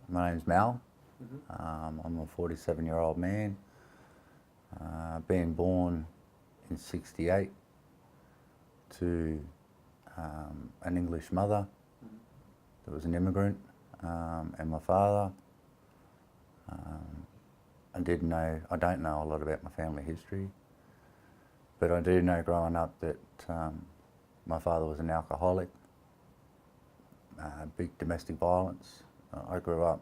My name's Mal. I'm a 47-year-old man, being born in '68 to an English mother that was an immigrant, and my father. I don't know a lot about my family history, but I do know growing up that my father was an alcoholic, big domestic violence. I grew up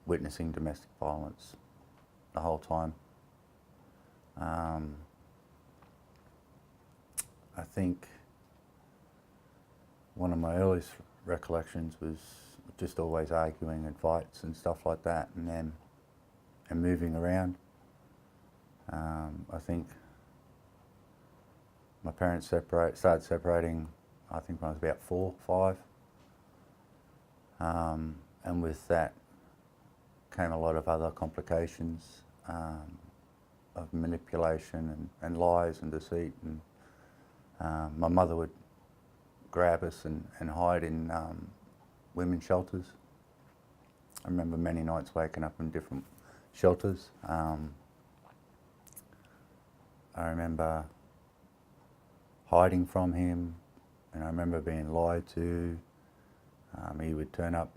witnessing domestic violence the whole time. I think one of my earliest recollections was just always arguing and fights and stuff like that, and moving around. I think my parents started separating, I think when I was about 4, 5. And with that came a lot of other complications of manipulation and lies and deceit. And my mother would grab us and hide in women's shelters. I remember many nights waking up in different shelters. I remember hiding from him, and I remember being lied to. He would turn up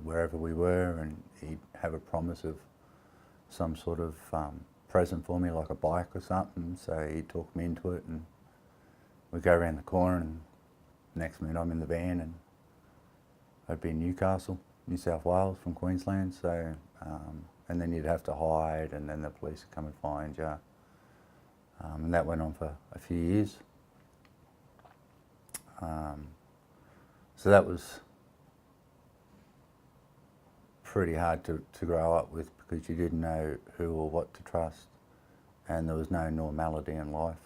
wherever we were, and he'd have a promise of some sort of present for me, like a bike or something. So he'd talk me into it, and we'd go around the corner, and next minute I'm in the van, and I'd be in Newcastle, New South Wales from Queensland. So, and then you'd have to hide, and then the police would come and find you. And that went on for a few years. So that was pretty hard to grow up with, because you didn't know who or what to trust, and there was no normality in life.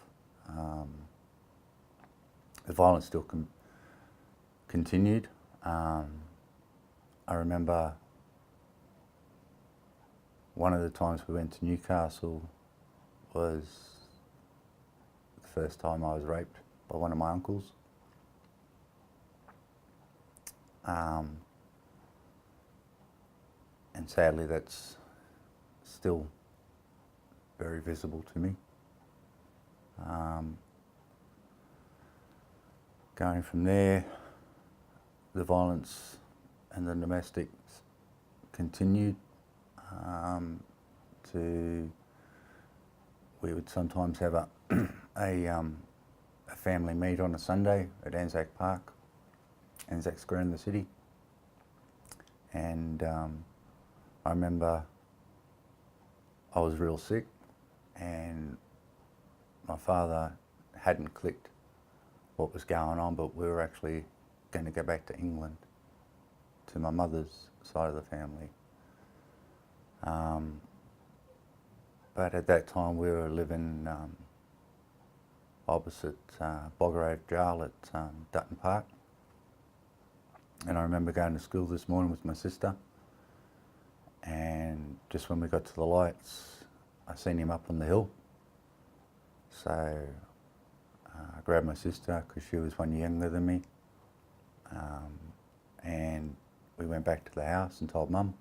The violence still continued. I remember one of the times we went to Newcastle was the first time I was raped by one of my uncles. And sadly, that's still very visible to me. Going from there, the violence and the domestics continued. We would sometimes have a family meet on a Sunday at Anzac Park, Anzac Square in the city, and I remember I was real sick, and my father hadn't clicked what was going on, but we were actually going to go back to England, to my mother's side of the family. But at that time we were living opposite Boggerode Jail at Dutton Park. And I remember going to school this morning with my sister, and just when we got to the lights, I seen him up on the hill. So I grabbed my sister, because she was 1 year younger than me, and we went back to the house and told Mum.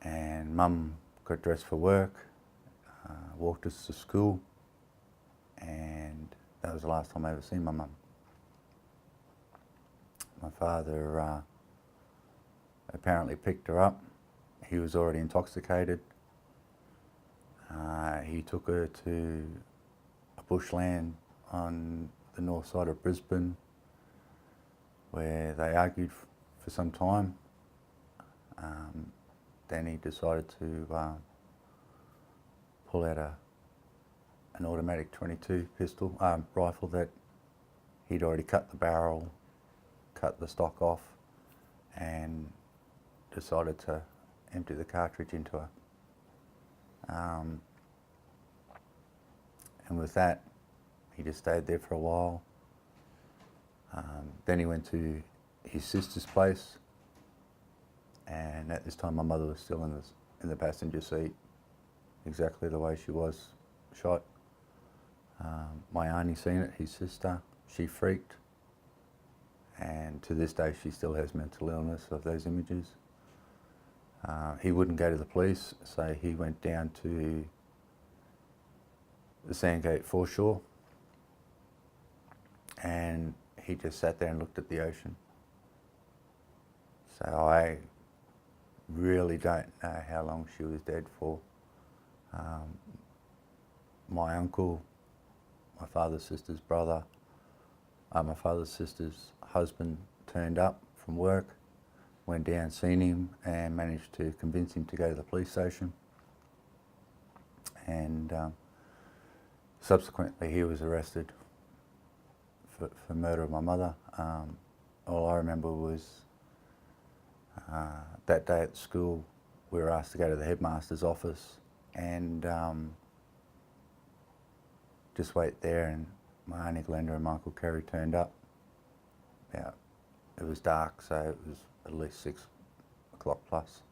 And Mum got dressed for work, walked us to school, and that was the last time I ever seen my mum. My father apparently picked her up. He was already intoxicated. He took her to a bushland on the north side of Brisbane, where they argued for some time. Then he decided to pull out an automatic .22 pistol, rifle that he'd already cut the barrel, cut the stock off, and decided to empty the cartridge into her. And with that, he just stayed there for a while. Then he went to his sister's place, and at this time my mother was still in the passenger seat, exactly the way she was shot. My auntie seen it, his sister. She freaked, and to this day she still has mental illness of those images. He wouldn't go to the police, so he went down to the Sandgate foreshore and he just sat there and looked at the ocean. So I really don't know how long she was dead for. My uncle, my father's sister's brother, my father's sister's husband turned up from work, went down, seen him and managed to convince him to go to the police station. And subsequently he was arrested for murder of my mother. All I remember was that day at school we were asked to go to the headmaster's office and just wait there, and my Auntie Glenda and my Uncle Kerry turned up. It was dark, so it was at least 6 o'clock plus,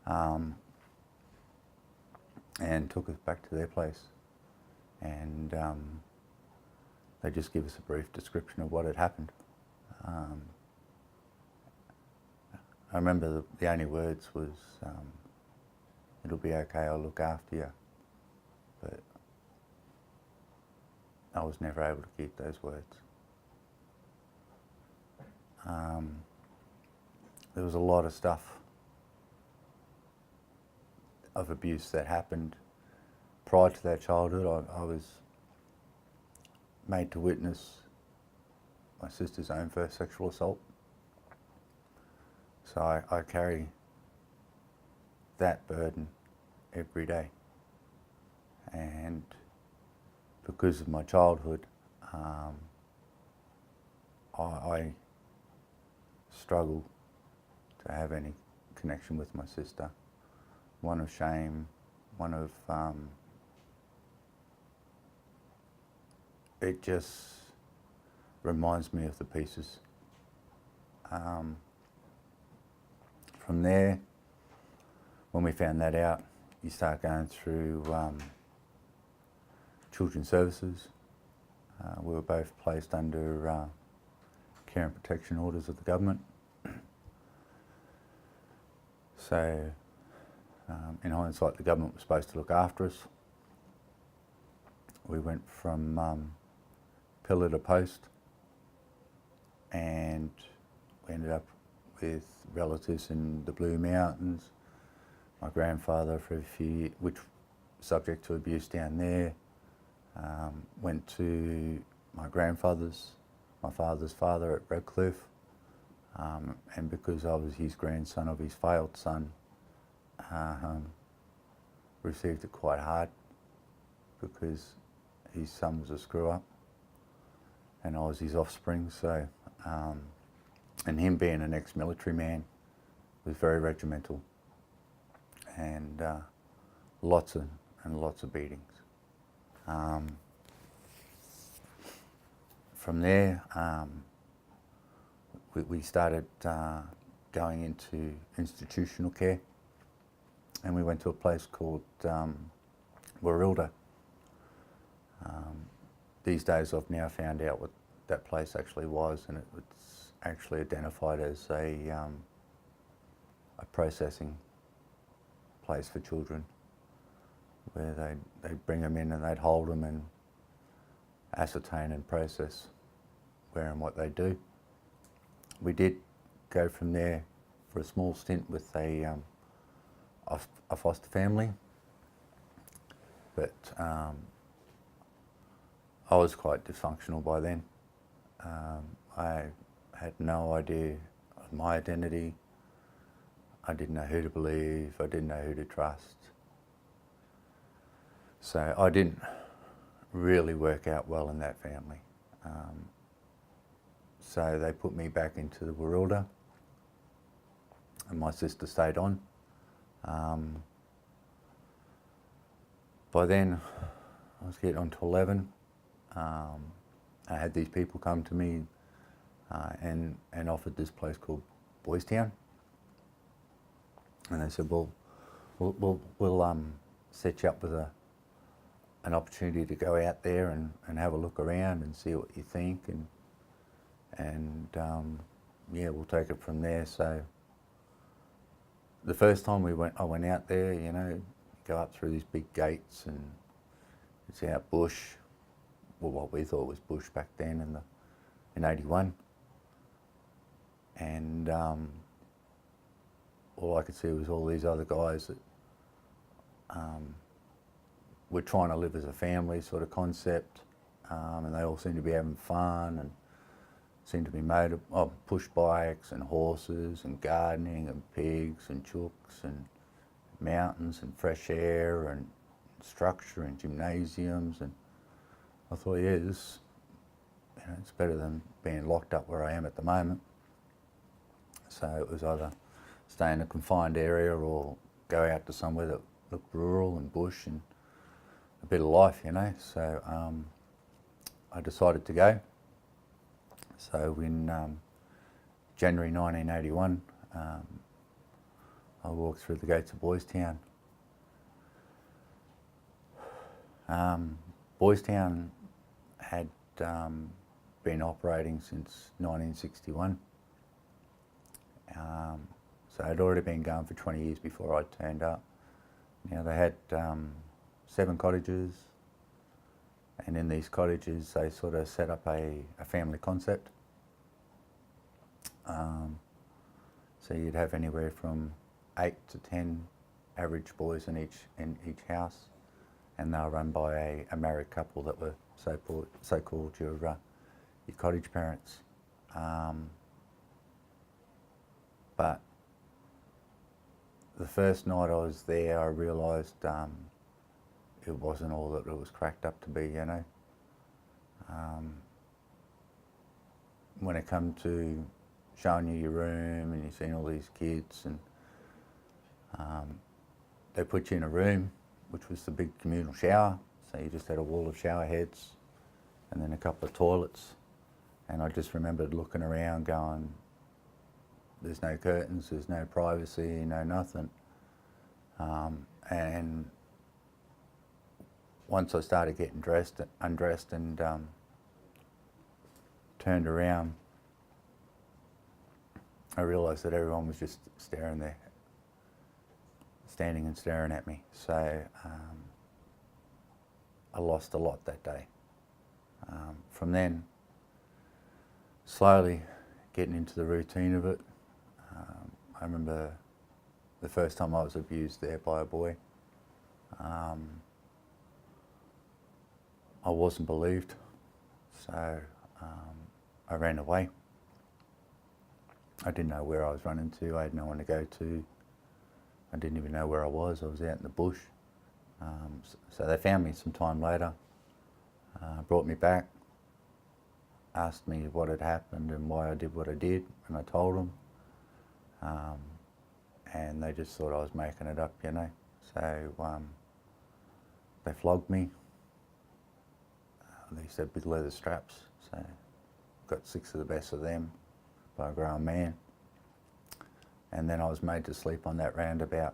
and took us back to their place, and they just give us a brief description of what had happened. I remember the only words was, "It'll be okay, I'll look after you," but I was never able to keep those words. There was a lot of stuff of abuse that happened prior to that childhood. I was made to witness my sister's own first sexual assault. So I carry that burden every day. And because of my childhood, I struggle to have any connection with my sister. One of shame, one of, it just reminds me of the pieces. From there, when we found that out, you start going through children's services. We were both placed under care and protection orders of the government. So, in hindsight, the government was supposed to look after us. We went from pillar to post, and we ended up with relatives in the Blue Mountains. My grandfather for a few years, which was subject to abuse down there. Went to my grandfather's, my father's father at Redcliffe, and because I was his grandson of his failed son, received it quite hard because his son was a screw up and I was his offspring. So, and him being an ex-military man was very regimental, and lots of beatings. From there, we started going into institutional care, and we went to a place called Warrilda. These days I've now found out what that place actually was, and it's actually identified as a processing place for children, where they'd bring them in and they'd hold them and ascertain and process where and what they do. We did go from there for a small stint with a foster family, but I was quite dysfunctional by then. I had no idea of my identity. I didn't know who to believe. I didn't know who to trust. So I didn't really work out well in that family. So they put me back into the Warrilda, and my sister stayed on. By then, I was getting on to 11. I had these people come to me and offered this place called Boys Town, and they said, "Well, we'll set you up with an opportunity to go out there and have a look around and see what you think, and yeah, we'll take it from there. So the first time I went out there, you know, go up through these big gates, and it's out bush, well, what we thought was bush back then in '81, and all I could see was all these other guys that were trying to live as a family sort of concept, and they all seemed to be having fun and seemed to be made of push bikes and horses and gardening and pigs and chooks and mountains and fresh air and structure and gymnasiums. And I thought, yeah, this, you know, it's better than being locked up where I am at the moment. So it was either stay in a confined area or go out to somewhere that looked rural and bush and a bit of life, you know. So I decided to go. So in January 1981, I walked through the gates of Boys Town. Boys Town had been operating since 1961. So it had already been going for 20 years before I turned up. Now they had 7 cottages, and in these cottages they sort of set up a family concept. So you'd have anywhere from 8 to 10 average boys in each house, and they were run by a married couple that were so-called your cottage parents. But the first night I was there, I realised it wasn't all that it was cracked up to be, you know. When it come to showing you your room and you've seen all these kids, and they put you in a room which was the big communal shower, so you just had a wall of shower heads and then a couple of toilets. And I just remembered looking around going, there's no curtains, there's no privacy, no nothing. And once I started getting undressed and turned around, I realised that everyone was just staring there, standing and staring at me. So I lost a lot that day. From then, slowly getting into the routine of it. I remember the first time I was abused there by a boy. I wasn't believed, so I ran away. I didn't know where I was running to. I had no one to go to. I didn't even know where I was. I was out in the bush. So they found me some time later, brought me back, asked me what had happened and why I did what I did, and I told them. And they just thought I was making it up, you know. So they flogged me. They used to have big leather straps, so got 6 of the best of them by a grown man. And then I was made to sleep on that roundabout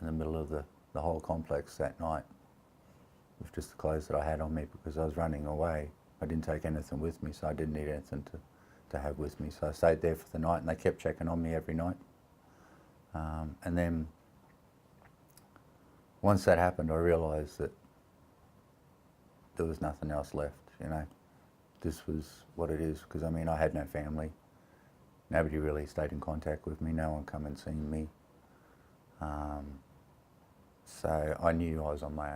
in the middle of the whole complex that night with just the clothes that I had on me, because I was running away. I didn't take anything with me, so I didn't need anything to have with me. So I stayed there for the night, and they kept checking on me every night. And then once that happened, I realised that there was nothing else left, you know. This was what it is, because I mean, I had no family. Nobody really stayed in contact with me. No one come and seen me. So I knew I was on my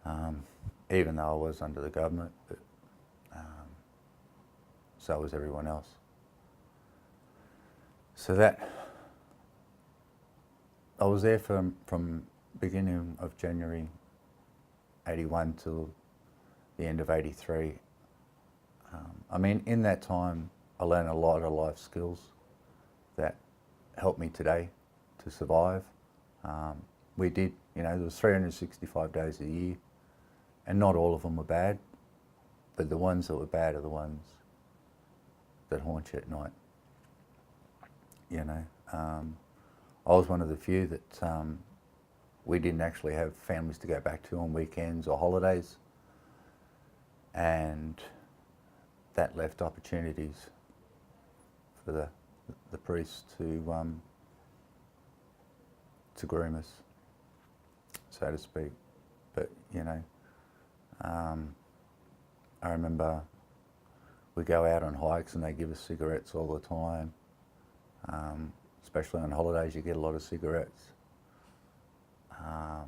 own, even though I was under the government, but so was everyone else. So that, I was there from beginning of January 81 till the end of 83. I mean, in that time, I learned a lot of life skills that helped me today to survive. We did, you know, there was 365 days a year, and not all of them were bad, but the ones that were bad are the ones that haunt you at night. You know, I was one of the few that we didn't actually have families to go back to on weekends or holidays, and that left opportunities for the priests to groom us, so to speak. But I remember we go out on hikes and they give us cigarettes all the time. Especially on holidays, you get a lot of cigarettes. I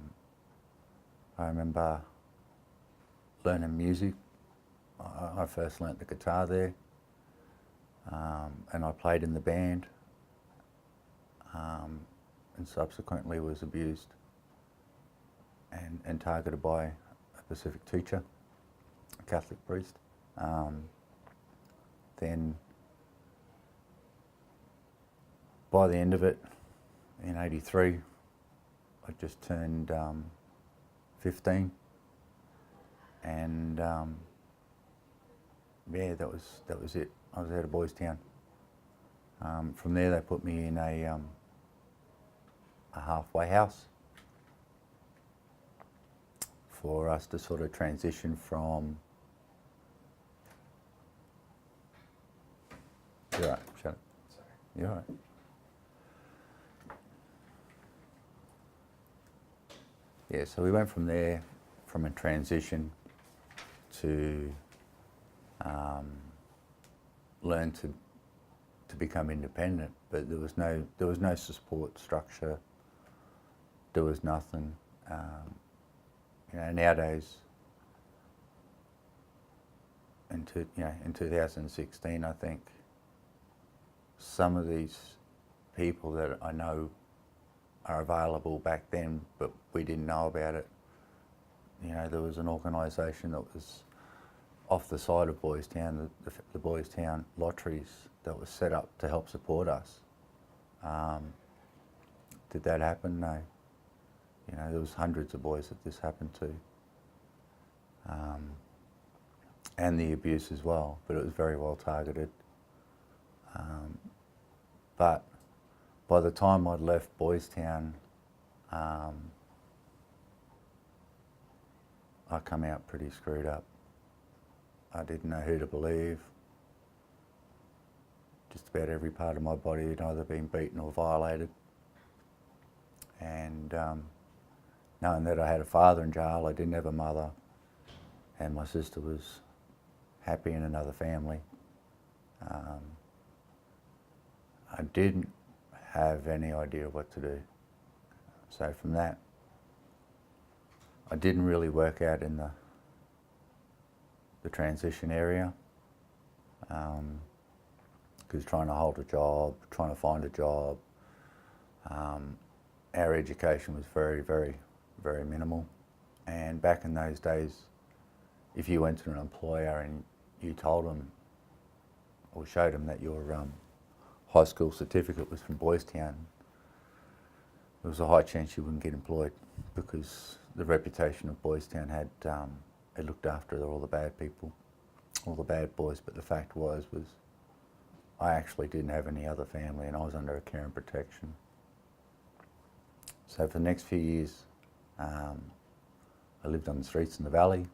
remember learning music. I first learnt the guitar there, and I played in the band, and subsequently was abused and targeted by a Pacific teacher, a Catholic priest. Then by the end of it, in '83, I just turned 15, and yeah, that was it. I was out of Boys Town. From there, they put me in a halfway house for us to sort of transition from. You're right. Shut up. Sorry. You're all right. Yeah, so we went from there, from a transition to learn to become independent, but there was no support structure. There was nothing. Nowadays, in 2016, I think some of these people that I know are available back then, but we didn't know about it. There was an organisation that was off the side of Boys Town, the Boys Town lotteries, that was set up to help support us. Did that happen? No. There was hundreds of boys that this happened to. And the abuse as well, but it was very well targeted. But by the time I'd left Boys Town, I come out pretty screwed up. I didn't know who to believe. Just about every part of my body had either been beaten or violated. And knowing that I had a father in jail, I didn't have a mother, and my sister was happy in another family. I didn't have any idea what to do. So from that, I didn't really work out in the transition area, because trying to hold a job, trying to find a job, our education was very, very, very minimal. And back in those days, if you went to an employer and you told them or showed them that your high school certificate was from Boys Town, there was a high chance you wouldn't get employed, because the reputation of Boys Town had, it looked after all the bad people, all the bad boys. But the fact was I actually didn't have any other family, and I was under a care and protection. So for the next few years, I lived on the streets in the valley,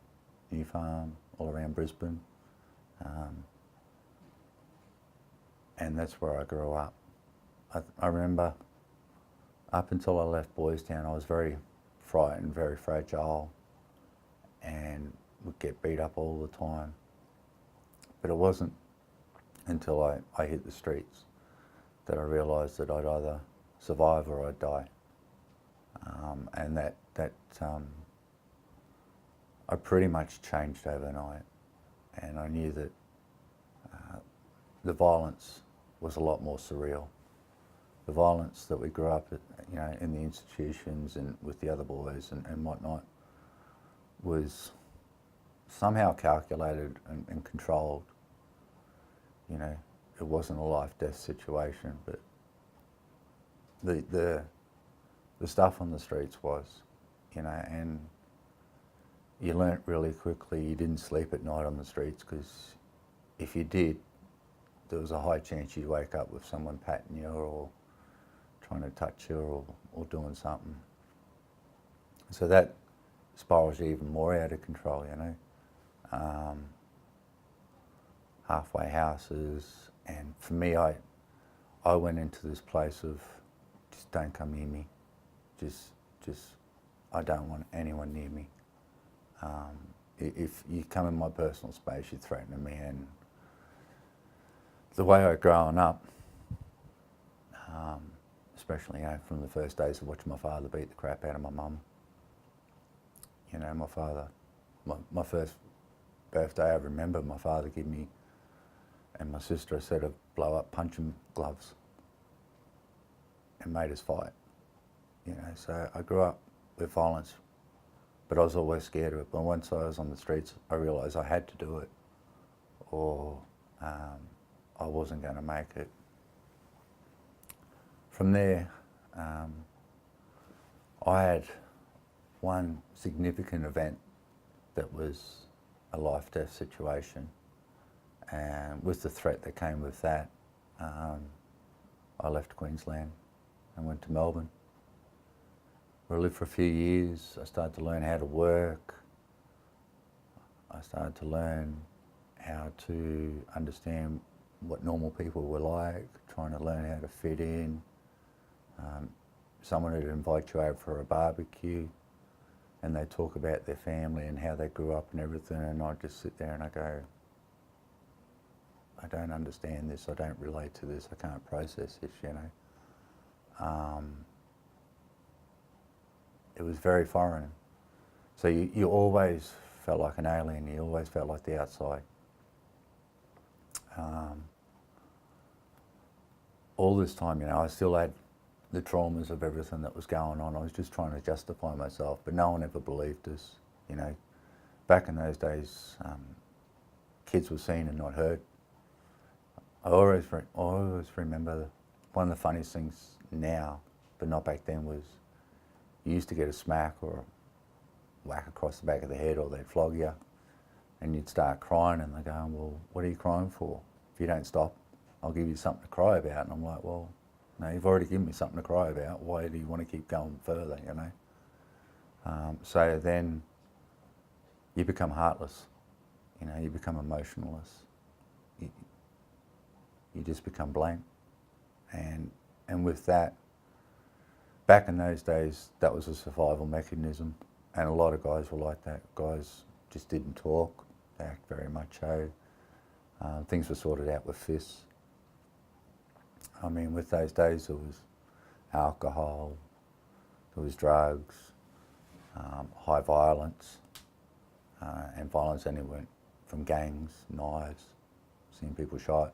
New Farm, all around Brisbane. And that's where I grew up. I remember up until I left Boys Town, I was very frightened, very fragile, and would get beat up all the time. But it wasn't until I hit the streets that I realised that I'd either survive or I'd die. And that I pretty much changed overnight, and I knew that the violence was a lot more surreal. The violence that we grew up at, in the institutions and with the other boys and whatnot, was somehow calculated and controlled. It wasn't a life-death situation, but the stuff on the streets was, and you learnt really quickly you didn't sleep at night on the streets, because if you did, there was a high chance you'd wake up with someone patting you or trying to touch you or doing something. So that spirals you even more out of control, halfway houses, and for me, I went into this place of just don't come near me, just I don't want anyone near me. If you come in my personal space, you're threatening me. And the way I'd grown up, especially from the first days of watching my father beat the crap out of my mum. My father, my first birthday I remember, my father gave me and my sister a set of blow-up punching gloves and made us fight. So I grew up with violence, but I was always scared of it. But once I was on the streets, I realised I had to do it, or I wasn't going to make it. From there, I had one significant event that was a life-death situation, and with the threat that came with that, I left Queensland and went to Melbourne. I lived for a few years. I started to learn how to work. I started to learn how to understand what normal people were like, trying to learn how to fit in. Someone would invite you over for a barbecue and they talk about their family and how they grew up and everything, and I'd just sit there and I go, I don't understand this, I don't relate to this, I can't process this, It was very foreign. So you always felt like an alien, you always felt like the outside. All this time, I still had the traumas of everything that was going on. I was just trying to justify myself, but no one ever believed us. Back in those days, kids were seen and not heard. I always remember one of the funniest things now, but not back then, was you used to get a smack or a whack across the back of the head, or they'd flog you, and you'd start crying, and they're going, well, what are you crying for? If you don't stop, I'll give you something to cry about. And I'm like, well, no, you've already given me something to cry about. Why do you want to keep going further, So then you become heartless, you become emotionless. You just become blank. And with that, back in those days, that was a survival mechanism. And a lot of guys were like that. Guys just didn't talk, they act very macho. Things were sorted out with fists. With those days, there was alcohol, there was drugs, high violence, and violence anywhere from gangs, knives, seeing people shot.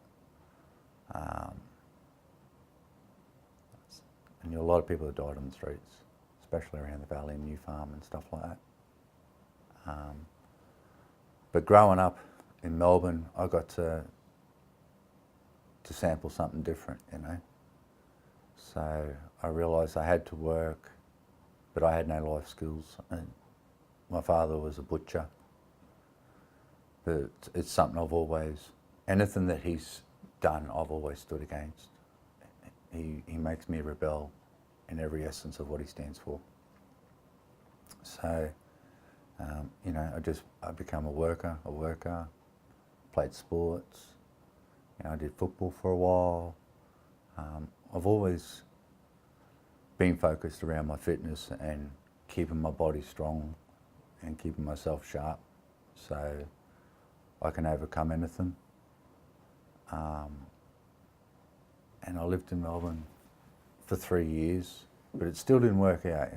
And a lot of people have died on the streets, especially around the Valley and New Farm and stuff like that. But growing up in Melbourne, I got to sample something different, So I realised I had to work, but I had no life skills. And my father was a butcher, but it's something I've always, anything that he's done, I've always stood against. He makes me rebel in every essence of what he stands for. So, I became a worker, played sports, I did football for a while. I've always been focused around my fitness and keeping my body strong and keeping myself sharp so I can overcome anything. And I lived in Melbourne for 3 years, but it still didn't work out,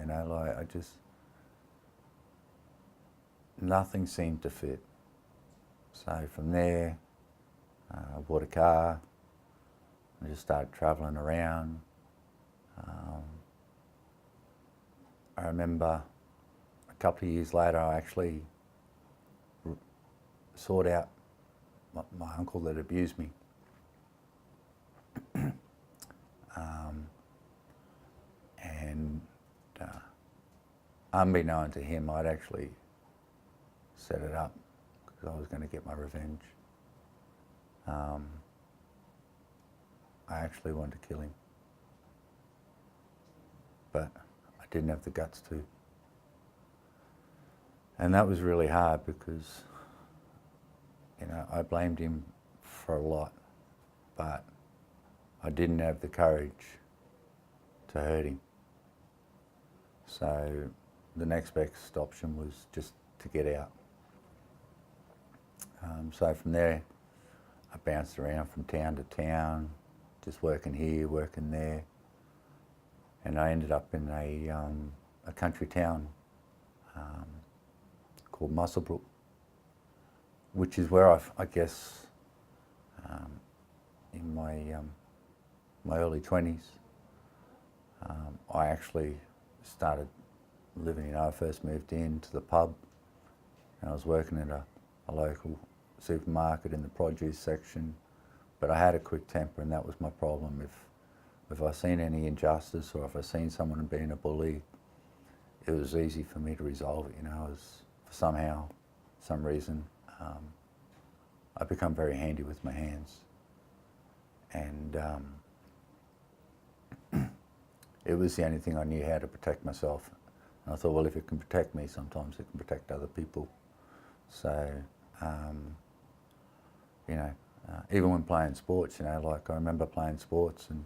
nothing seemed to fit. So from there, I bought a car, I just started travelling around. I remember a couple of years later, I actually sought out my uncle that abused me. And unbeknown to him, I'd actually set it up because I was going to get my revenge. I actually wanted to kill him, but I didn't have the guts to. And that was really hard because, I blamed him for a lot, but I didn't have the courage to hurt him. So the next best option was just to get out. So from there, I bounced around from town to town, just working here, working there, and I ended up in a country town called Muswellbrook, which is where I guess in my early 20s, I actually started living. I first moved into the pub, and I was working at a local supermarket in the produce section, but I had a quick temper, and that was my problem. If I seen any injustice or if I seen someone being a bully, it was easy for me to resolve it. For some reason, I become very handy with my hands, and it was the only thing I knew how to protect myself. And I thought, well, if it can protect me, sometimes it can protect other people. So, even when playing sports, like I remember playing sports and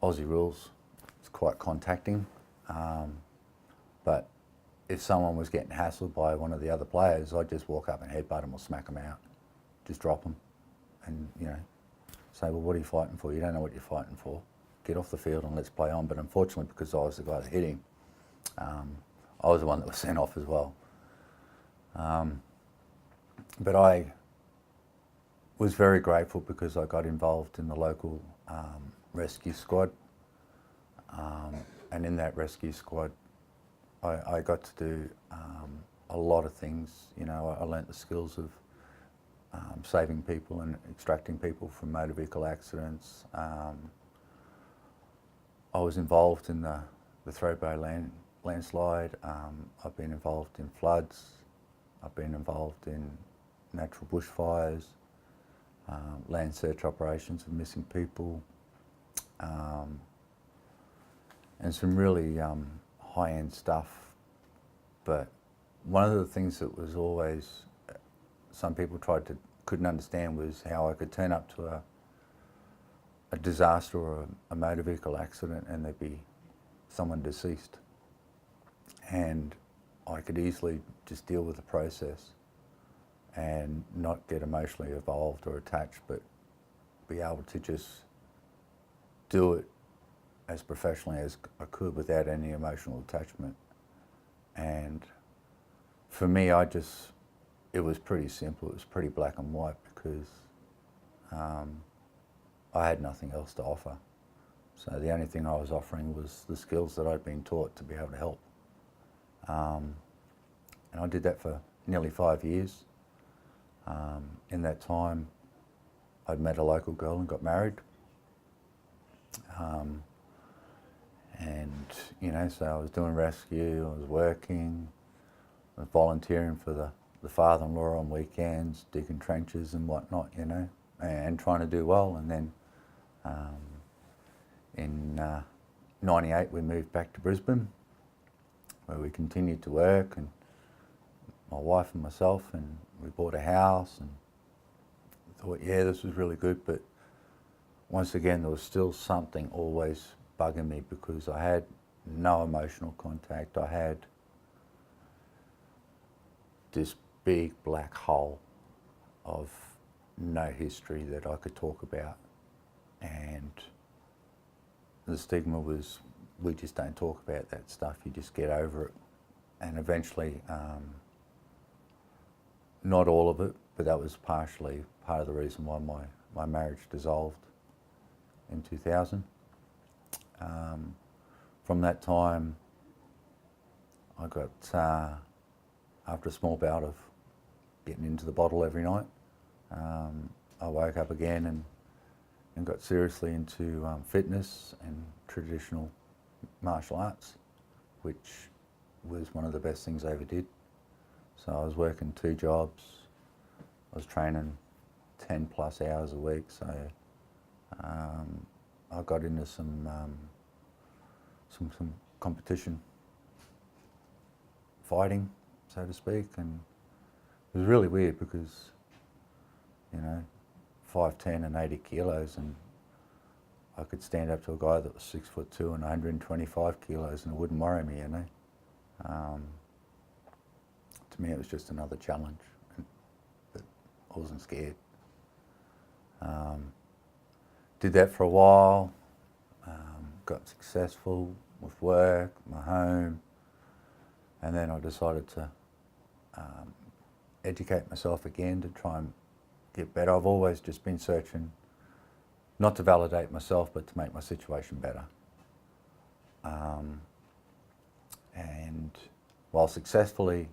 Aussie rules, it's quite contacting. But if someone was getting hassled by one of the other players, I'd just walk up and headbutt them or smack them out, just drop them, and say, well, what are you fighting for? You don't know what you're fighting for. Get off the field and let's play on. But unfortunately, because I was the guy that hit him, I was the one that was sent off as well. But I was very grateful because I got involved in the local rescue squad, and in that rescue squad, I got to do a lot of things. I learnt the skills of saving people and extracting people from motor vehicle accidents. I was involved in the Throwbow landslide. I've been involved in floods. I've been involved in natural bushfires, land search operations of missing people, and some really high-end stuff. But one of the things that was always, some people couldn't understand, was how I could turn up to a disaster or a motor vehicle accident and there'd be someone deceased, and I could easily just deal with the process and not get emotionally involved or attached, but be able to just do it as professionally as I could without any emotional attachment. And for me, it was pretty simple. It was pretty black and white, because I had nothing else to offer. So the only thing I was offering was the skills that I'd been taught to be able to help. And I did that for nearly 5 years. In that time, I'd met a local girl and got married. So I was doing rescue, I was working, I was volunteering for the father-in-law on weekends, digging trenches and whatnot, and trying to do well. And then in '98 we moved back to Brisbane, where we continued to work, and my wife and myself, and we bought a house, and thought, yeah, this was really good. But once again, there was still something always bugging me, because I had no emotional contact. I had this big black hole of no history that I could talk about, and the stigma was, we just don't talk about that stuff, you just get over it. And eventually, not all of it, but that was partially part of the reason why my marriage dissolved in 2000. From that time, I got, after a small bout of getting into the bottle every night, I woke up again and got seriously into fitness and traditional martial arts, which was one of the best things I ever did. So I was working 2 jobs, I was training 10 plus hours a week, so I got into some competition fighting, so to speak, and it was really weird because, 5'10" and 80 kilos, and I could stand up to a guy that was 6'2" and 125 kilos, and it wouldn't worry me, you know. To me, it was just another challenge, but I wasn't scared. Did that for a while, got successful with work, my home, and then I decided to educate myself again to try and get better. I've always just been searching, not to validate myself, but to make my situation better. And while successfully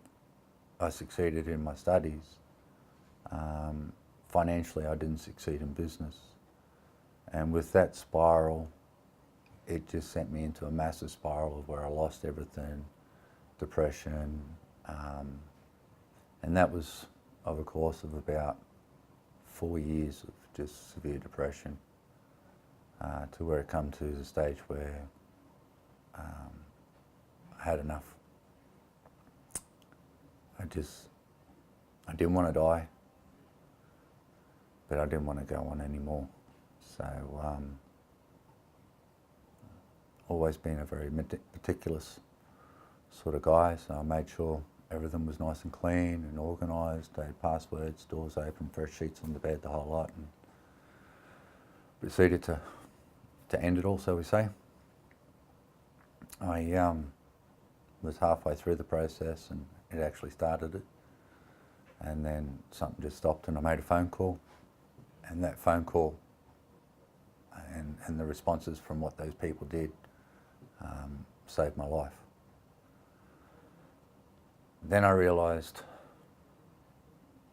I succeeded in my studies, financially I didn't succeed in business. And with that spiral, it just sent me into a massive spiral of where I lost everything, depression, and that was over a course of about 4 years of just severe depression, to where it come to the stage where I had enough. I didn't want to die, but I didn't want to go on anymore. So, always been a very meticulous sort of guy, so I made sure everything was nice and clean and organised. I had passwords, doors open, fresh sheets on the bed, the whole lot, and proceeded to end it all, so we say. I was halfway through the process and it actually started it, and then something just stopped and I made a phone call, and that phone call and the responses from what those people did saved my life. Then I realised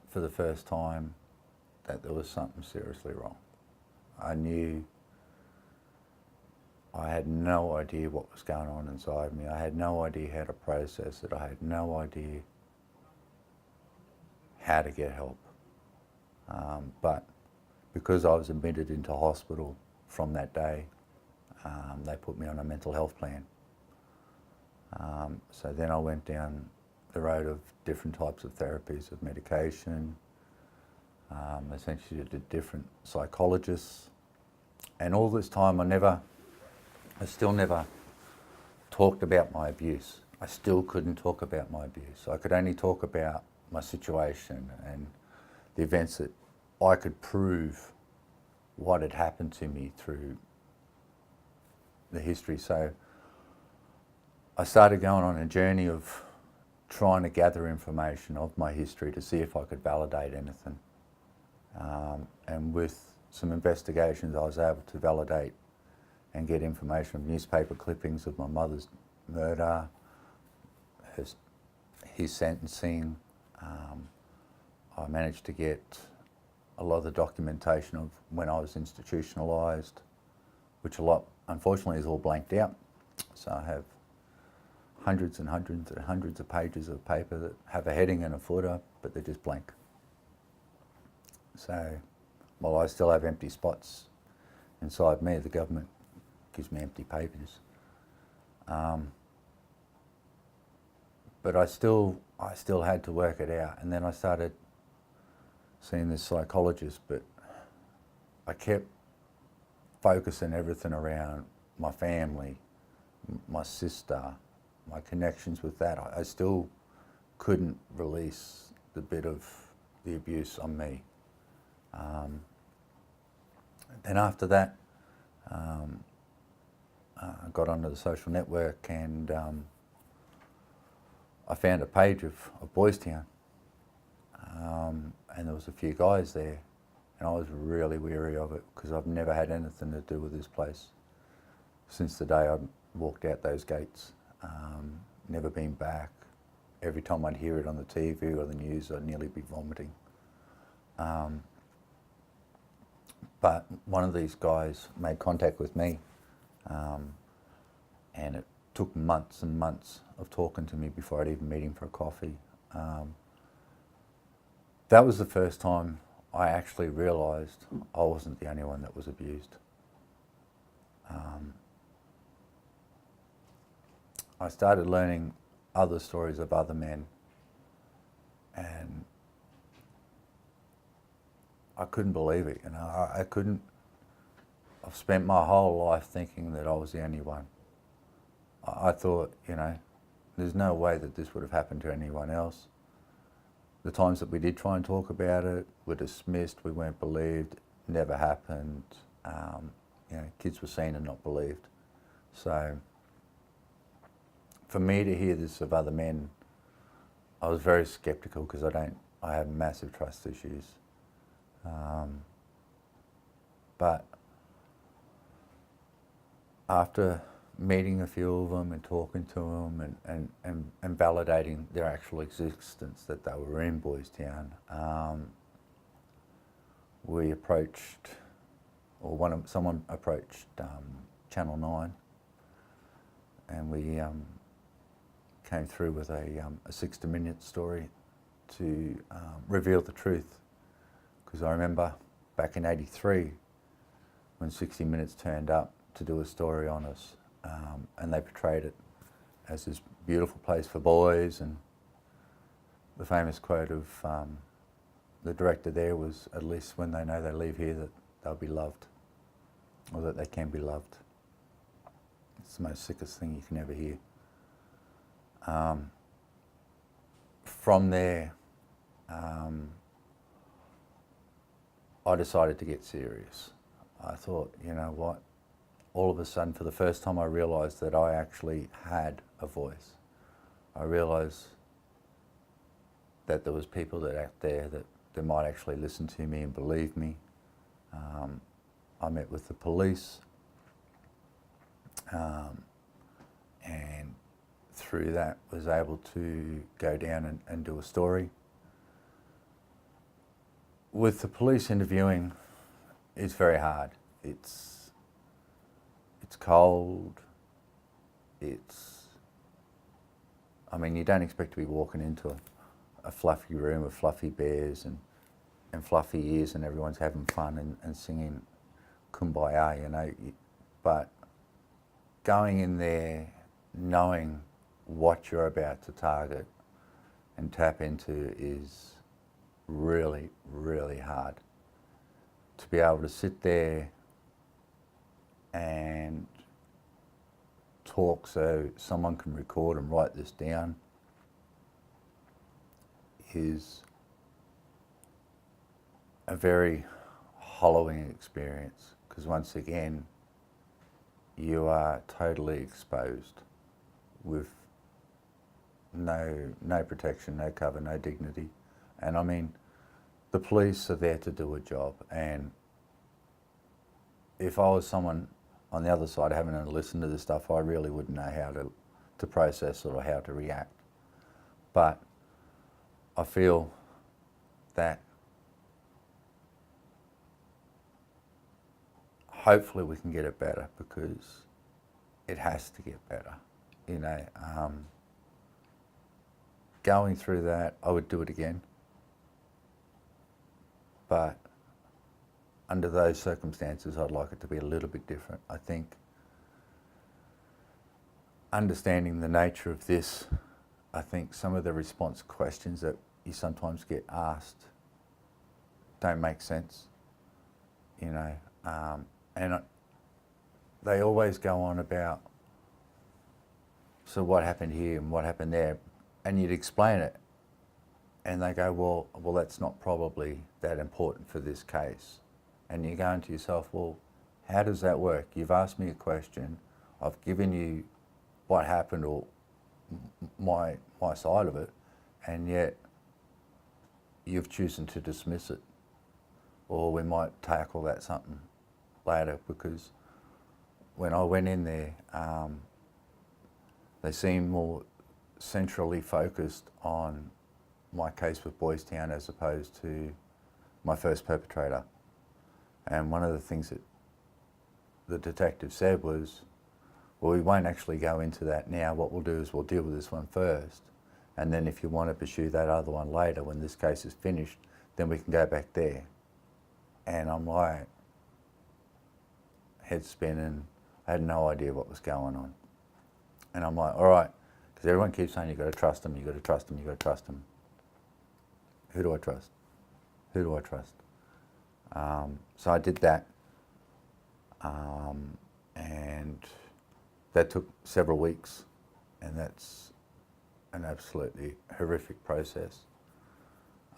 for the first time that there was something seriously wrong. I knew I had no idea what was going on inside me. I had no idea how to process it. I had no idea how to get help. But because I was admitted into hospital from that day, they put me on a mental health plan. So then I went down the road of different types of therapies, of medication, essentially to different psychologists. And all this time I still never talked about my abuse. I still couldn't talk about my abuse. I could only talk about my situation and the events that I could prove what had happened to me through the history. So I started going on a journey of trying to gather information of my history to see if I could validate anything. And with some investigations, I was able to validate and get information from newspaper clippings of my mother's murder, his sentencing. I managed to get a lot of the documentation of when I was institutionalised, which a lot, unfortunately, is all blanked out. So I have hundreds and hundreds and hundreds of pages of paper that have a heading and a footer, but they're just blank. So while I still have empty spots inside me, the government gives me empty papers. But I still had to work it out. And then I started seeing this psychologist, but I kept focusing everything around my family, my sister, my connections with that. I still couldn't release the bit of the abuse on me. Then after that, I got onto the social network, and I found a page of Boys Town, and there was a few guys there, and I was really weary of it because I've never had anything to do with this place since the day I walked out those gates. Never been back. Every time I'd hear it on the TV or the news, I'd nearly be vomiting. But one of these guys made contact with me, and it took months and months of talking to me before I'd even meet him for a coffee. That was the first time I actually realised I wasn't the only one that was abused. I started learning other stories of other men, and I couldn't believe it. You know, I couldn't. I've spent my whole life thinking that I was the only one. I thought, you know, there's no way that this would have happened to anyone else. The times that we did try and talk about it were dismissed, we weren't believed, never happened. You know, kids were seen and not believed. So for me to hear this of other men, I was very sceptical because I have massive trust issues. But after meeting a few of them and talking to them and validating their actual existence, that they were in Boys Town, we approached, or someone approached Channel 9, and we came through with a 60-minute story to reveal the truth. Because I remember back in '83 when 60 Minutes turned up to do a story on us, and they portrayed it as this beautiful place for boys, and the famous quote of the director there was, "At least when they know they leave here that they'll be loved, or that they can be loved." It's the most sickest thing you can ever hear. From there, I decided to get serious. I thought, you know what, all of a sudden, for the first time, I realised that I actually had a voice. I realised that there was people out there that might actually listen to me and believe me. I met with the police, and through that was able to go down and do a story. With the police interviewing, it's very hard. It's cold. I mean, you don't expect to be walking into a fluffy room of fluffy bears and fluffy ears and everyone's having fun and singing Kumbaya, you know. But going in there, knowing what you're about to target and tap into is really, really hard. To be able to sit there and talk so someone can record and write this down is a very hollowing experience, because once again you are totally exposed with no protection, no cover, no dignity. And I mean, the police are there to do a job, and if I was someone on the other side having to listen to this stuff, I really wouldn't know how to process it or how to react. But I feel that hopefully we can get it better, because it has to get better. You know, going through that, I would do it again. But under those circumstances, I'd like it to be a little bit different. I think understanding the nature of this, I think some of the response questions that you sometimes get asked don't make sense, you know, and they always go on about, so what happened here and what happened there, and you'd explain it, and they go, well, that's not probably that important for this case. And you're going to yourself, well, how does that work? You've asked me a question, I've given you what happened or my side of it, and yet you've chosen to dismiss it. Or we might tackle that something later, because when I went in there, they seemed more centrally focused on my case with Boys Town as opposed to my first perpetrator. And one of the things that the detective said was, well, we won't actually go into that now. What we'll do is we'll deal with this one first, and then if you want to pursue that other one later, when this case is finished, then we can go back there. And I'm like, head spinning, I had no idea what was going on. And I'm like, all right, because everyone keeps saying you've got to trust them, you've got to trust them, you've got to trust them. Who do I trust? Who do I trust? So I did that, and that took several weeks, and that's an absolutely horrific process.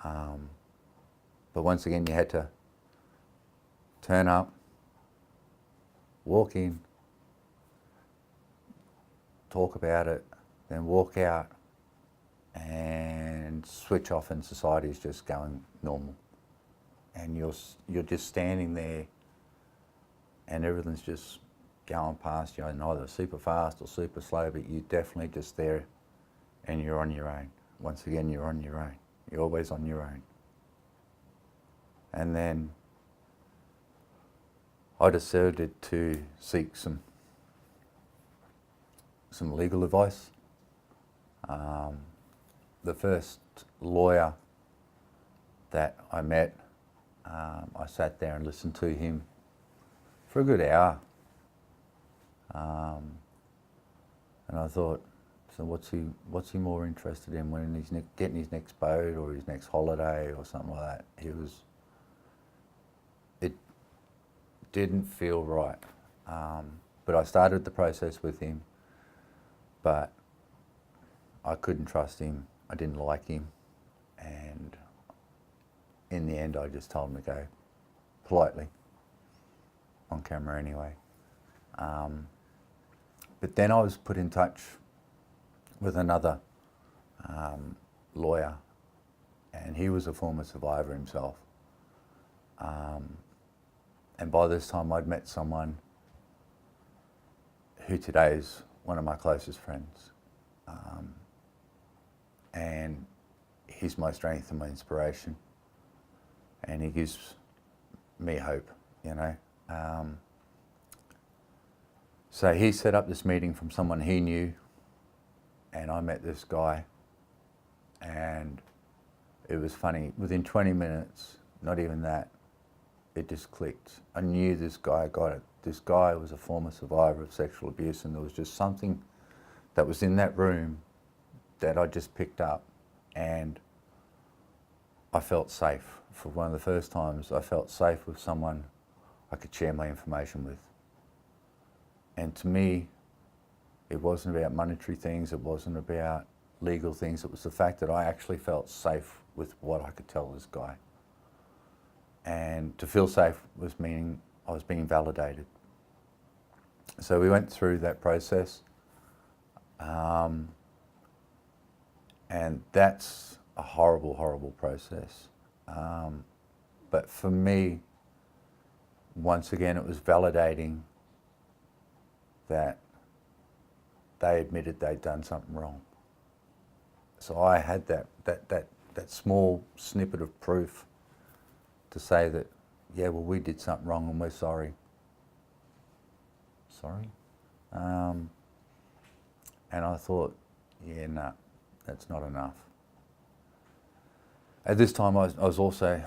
But once again, you had to turn up, walk in, talk about it, then walk out and switch off, and society is just going normal. And you're just standing there and everything's just going past you, and either super fast or super slow, but you're definitely just there and you're on your own. Once again, you're on your own. You're always on your own. And then I decided to seek some legal advice. The first lawyer that I met, I sat there and listened to him for a good hour. And I thought, so what's he more interested in, when he's getting his next boat or his next holiday or something like that? It didn't feel right. But I started the process with him, but I couldn't trust him. I didn't like him. And in the end, I just told him to go, politely, on camera anyway. But then I was put in touch with another lawyer, and he was a former survivor himself. And by this time I'd met someone who today is one of my closest friends. And he's my strength and my inspiration. And he gives me hope, you know. So he set up this meeting from someone he knew, and I met this guy, and it was funny. Within 20 minutes, not even that, it just clicked. I knew this guy got it. This guy was a former survivor of sexual abuse, and there was just something that was in that room that I just picked up, and I felt safe. For one of the first times, I felt safe with someone I could share my information with. And to me, it wasn't about monetary things, it wasn't about legal things, it was the fact that I actually felt safe with what I could tell this guy. And to feel safe was meaning I was being validated. So we went through that process, and that's a horrible, horrible process. But for me, once again, it was validating that they admitted they'd done something wrong. So I had that small snippet of proof to say that, yeah, well, we did something wrong and we're sorry. Sorry? And I thought, yeah, no, that's not enough. At this time, I was also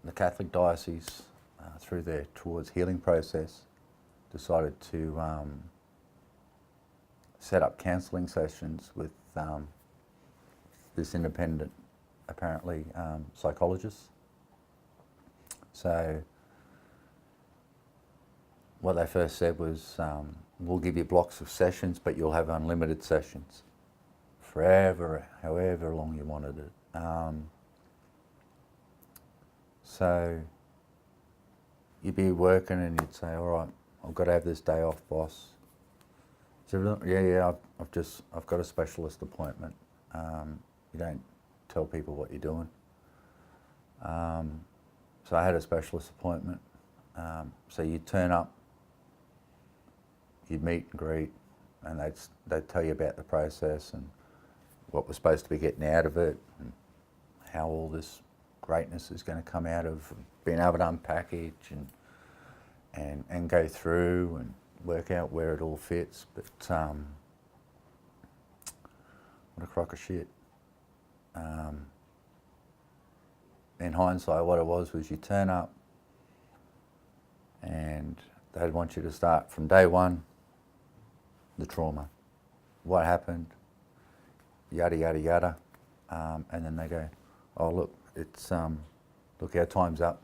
the Catholic diocese, through their Towards Healing process, decided to set up counselling sessions with this independent, apparently, psychologist. So what they first said was, we'll give you blocks of sessions, but you'll have unlimited sessions forever, however long you wanted it. So you'd be working and you'd say, all right, I've got to have this day off, boss. So, yeah, I've got a specialist appointment. You don't tell people what you're doing. So I had a specialist appointment. So you'd turn up, you'd meet and greet, and they'd tell you about the process and what we're supposed to be getting out of it, and how all this greatness is going to come out of being able to unpackage and go through and work out where it all fits. But what a crock of shit. In hindsight, what it was you turn up and they'd want you to start from day one, the trauma. What happened, yada, yada, yada. And then they go, oh, look, it's, look, our time's up.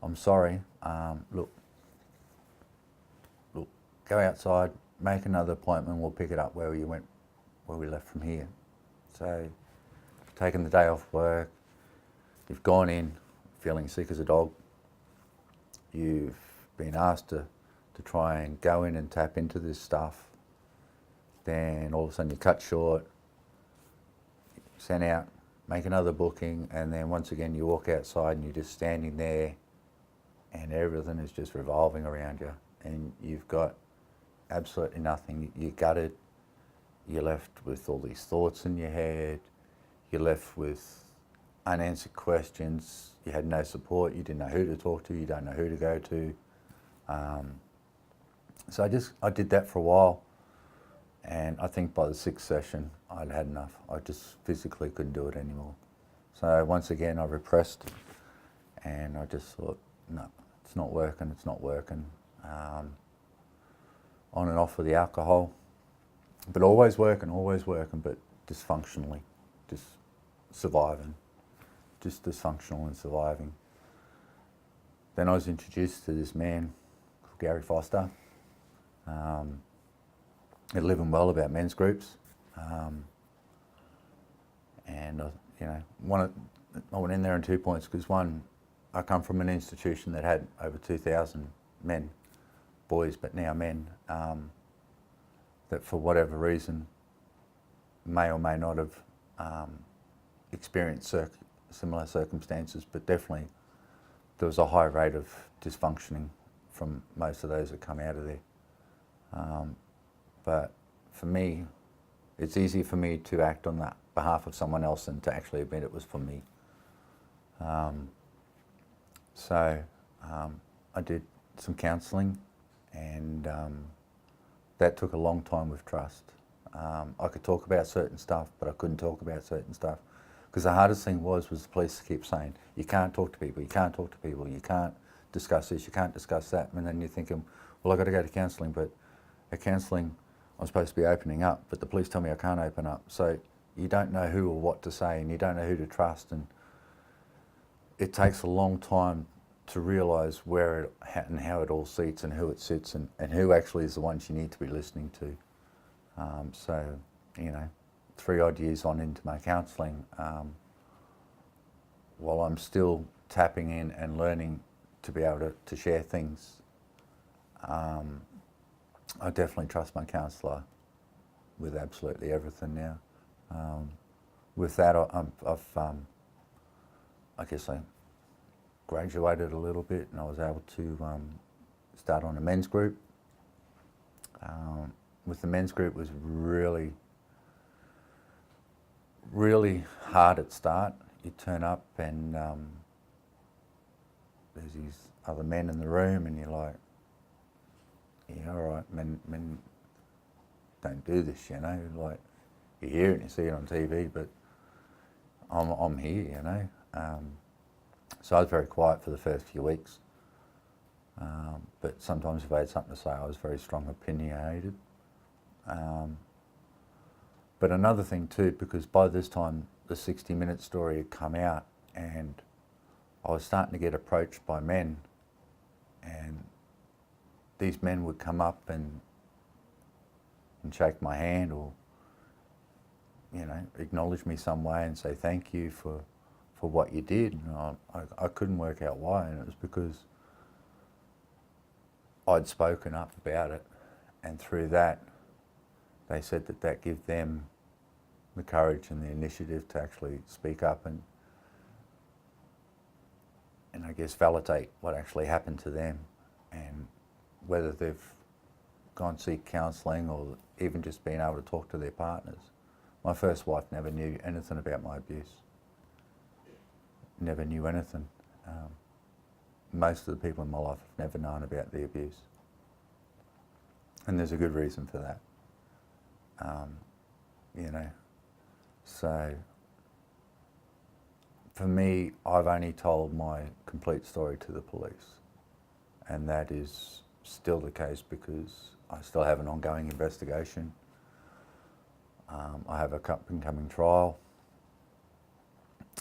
I'm sorry, look, go outside, make another appointment, we'll pick it up where we left from here. So, taken the day off work, you've gone in feeling sick as a dog, you've been asked to try and go in and tap into this stuff, then all of a sudden you cut short, send out, make another booking, and then once again you walk outside and you're just standing there and everything is just revolving around you and you've got absolutely nothing. You're gutted, you're left with all these thoughts in your head, you're left with unanswered questions, you had no support, you didn't know who to talk to, you don't know who to go to. So I did that for a while, and I think by the sixth session I'd had enough. I just physically couldn't do it anymore. So once again I repressed, and I just thought, no, it's not working, it's not working. On and off with the alcohol, but always working, but dysfunctionally, just surviving, just dysfunctional and surviving. Then I was introduced to this man called Gary Foster. He'd living well about men's groups, and I went in there on 2 points, because one, I come from an institution that had over 2,000 men, boys, but now men, that for whatever reason may or may not have experienced similar circumstances, but definitely there was a high rate of dysfunctioning from most of those that come out of there. But for me, it's easy for me to act on that behalf of someone else than to actually admit it was for me. So I did some counselling, and that took a long time with trust. I could talk about certain stuff, but I couldn't talk about certain stuff, because the hardest thing was the police keep saying, you can't talk to people, you can't talk to people, you can't discuss this, you can't discuss that. And then you're thinking, well, I've got to go to counselling, but at counselling I'm supposed to be opening up, but the police tell me I can't open up. So you don't know who or what to say, and you don't know who to trust, and it takes a long time to realise where and how it all seats and who it sits, and who actually is the ones you need to be listening to. So, 3 odd years on into my counselling, while I'm still tapping in and learning to be able to share things, I definitely trust my counsellor with absolutely everything now. With that, I guess I graduated a little bit, and I was able to start on a men's group. With the men's group, it was really, really hard at start. You turn up and there's these other men in the room, and you're like, yeah, all right, men don't do this, like you hear it and you see it on TV, but I'm here, So I was very quiet for the first few weeks, but sometimes if I had something to say, I was very strong opinionated. But another thing too, because by this time the 60-minute story had come out, and I was starting to get approached by men, and these men would come up and shake my hand, or acknowledge me some way and say thank you for what you did. And I couldn't work out why, and it was because I'd spoken up about it, and through that they said that gave them the courage and the initiative to actually speak up and I guess validate what actually happened to them, and whether they've gone seek counselling or even just being able to talk to their partners. My first wife never knew anything about my abuse. Never knew anything. Most of the people in my life have never known about the abuse. And there's a good reason for that. So for me, I've only told my complete story to the police, and that is still the case because I still have an ongoing investigation. I have a up-and-coming trial,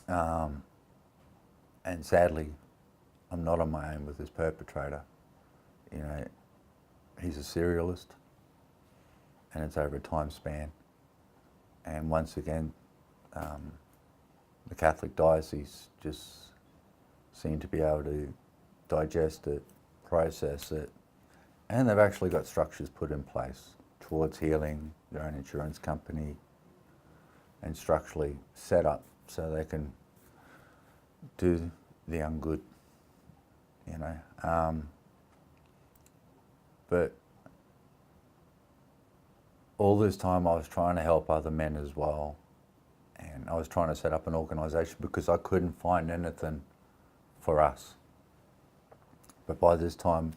and sadly, I'm not on my own with this perpetrator. You know, he's a serialist, and it's over a time span. And once again, the Catholic diocese just seem to be able to digest it, process it, and they've actually got structures put in place towards healing, their own insurance company, and structurally set up so they can do the ungood, you know. But all this time I was trying to help other men as well, and I was trying to set up an organisation because I couldn't find anything for us. But by this time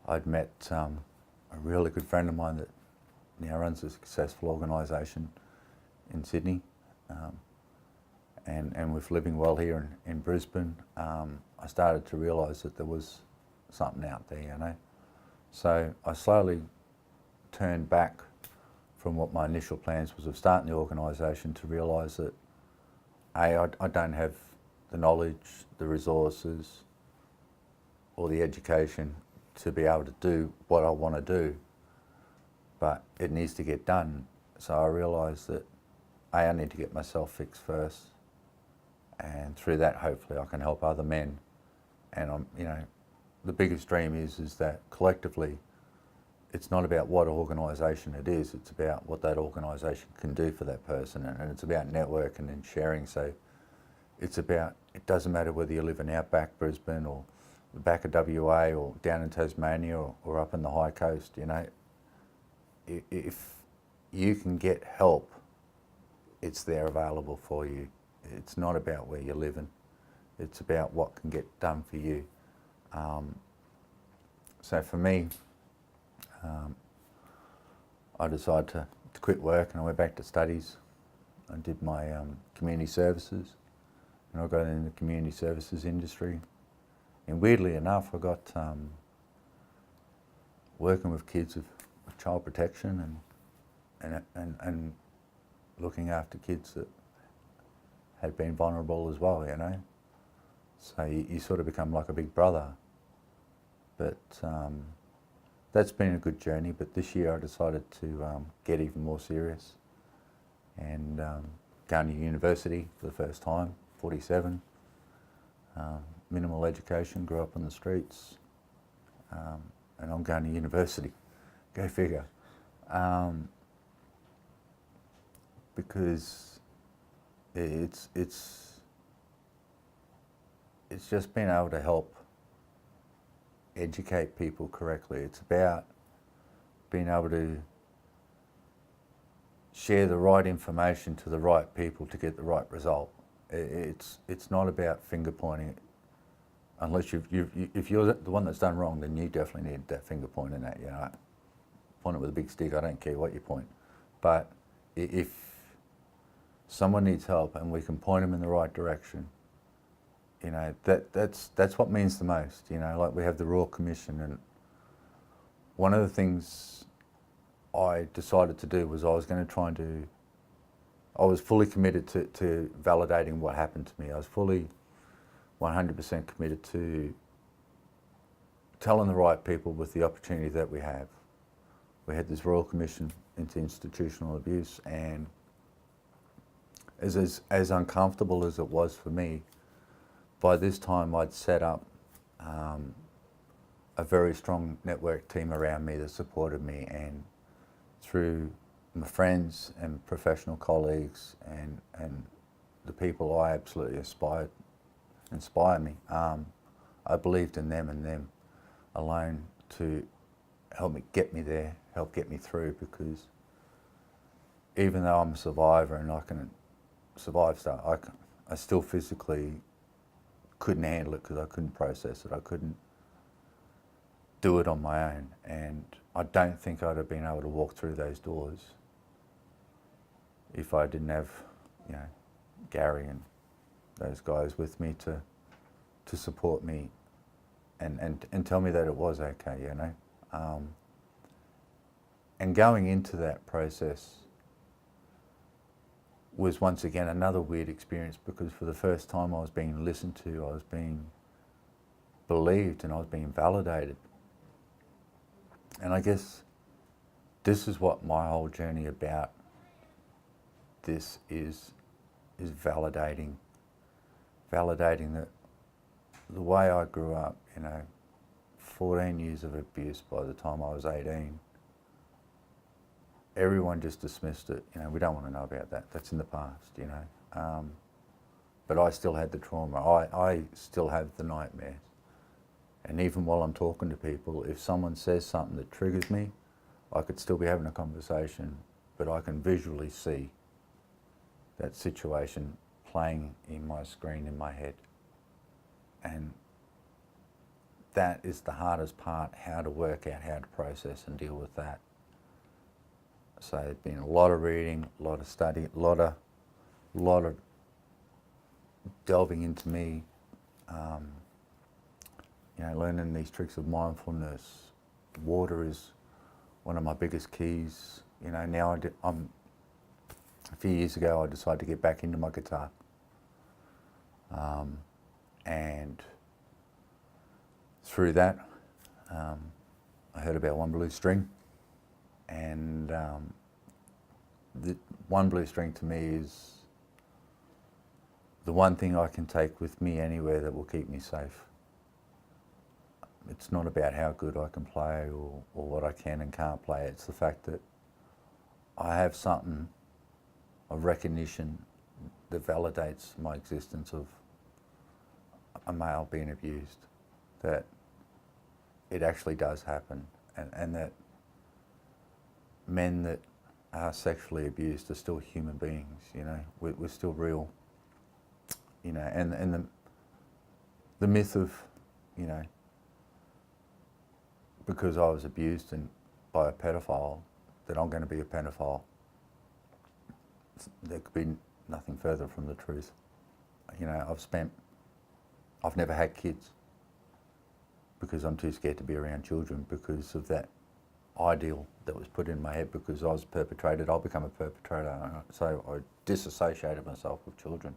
I'd met a really good friend of mine that now runs a successful organisation in Sydney, and with living well here in Brisbane, I started to realise that there was something out there, you know. So I slowly turned back from what my initial plans was of starting the organisation to realise that I don't have the knowledge, the resources, or the education to be able to do what I want to do, but it needs to get done. So I realised that I need to get myself fixed first, and through that hopefully I can help other men. And you know, the biggest dream is that collectively it's not about what organisation it is, it's about what that organisation can do for that person, and it's about networking and sharing. So it's about, it doesn't matter whether you live in outback Brisbane or the back of WA or down in Tasmania or up in the high coast, you know, if you can get help, it's there available for you. It's not about where you're living, it's about what can get done for you. So for me, I decided to quit work and I went back to studies. I did my community services, and I got in the community services industry. And weirdly enough, I got working with kids with child protection and looking after kids that had been vulnerable as well, you know. So you sort of become like a big brother. But that's been a good journey. But this year I decided to get even more serious and going to university for the first time, 47. Minimal education, grew up on the streets, and I'm going to university. Go figure. Because it's just being able to help educate people correctly. It's about being able to share the right information to the right people to get the right result. It's not about finger pointing. Unless if you're the one that's done wrong, then you definitely need that finger pointing at, you know. Point it with a big stick, I don't care what you point. But if someone needs help and we can point them in the right direction, you know, that's what means the most. You know, like we have the Royal Commission, and one of the things I decided to do was I was fully committed to validating what happened to me. I was fully 100% committed to telling the right people with the opportunity that we have. We had this Royal Commission into institutional abuse, and as uncomfortable as it was for me, by this time I'd set up a very strong network team around me that supported me, and through my friends and professional colleagues and the people I absolutely inspire me. I believed in them and them alone to help me get me there, help get me through, because even though I'm a survivor and I can survive stuff, I still physically couldn't handle it because I couldn't process it. I couldn't do it on my own, and I don't think I'd have been able to walk through those doors if I didn't have, you know, Gary and those guys with me to support me and tell me that it was okay, you know. And going into that process was once again another weird experience, because for the first time I was being listened to, I was being believed and I was being validated. And I guess this is what my whole journey about this is validating that the way I grew up, 14 years of abuse by the time I was 18, everyone just dismissed it. We don't want to know about that. That's in the past, But I still had the trauma. I still have the nightmares. And even while I'm talking to people, if someone says something that triggers me, I could still be having a conversation, but I can visually see that situation playing in my screen in my head. And that is the hardest part, how to work out how to process and deal with that. So there's been a lot of reading, a lot of study, a lot of delving into me, learning these tricks of mindfulness. Water is one of my biggest keys. Now a few years ago I decided to get back into my guitar. And through that, I heard about One Blue String, and the One Blue String to me is the one thing I can take with me anywhere that will keep me safe. It's not about how good I can play or what I can and can't play. It's the fact that I have something of recognition that validates my existence of a male being abused, that it actually does happen, and that men that are sexually abused are still human beings. We're still real. And the myth of, because I was abused by a pedophile, that I'm going to be a pedophile, there could be nothing further from the truth. I've never had kids because I'm too scared to be around children because of that ideal that was put in my head. Because I was perpetrated, I'll become a perpetrator. So I disassociated myself with children.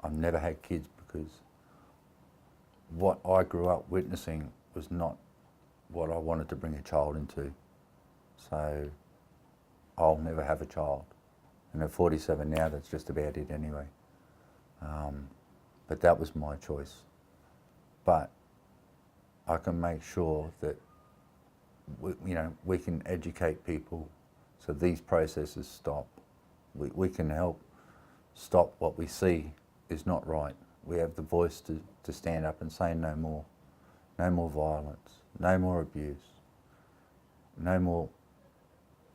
I've never had kids because what I grew up witnessing was not what I wanted to bring a child into. So I'll never have a child. And at 47 now, that's just about it anyway. But that was my choice. But I can make sure that we can educate people so these processes stop. We can help stop what we see is not right. We have the voice to stand up and say no more. No more violence, no more abuse, no more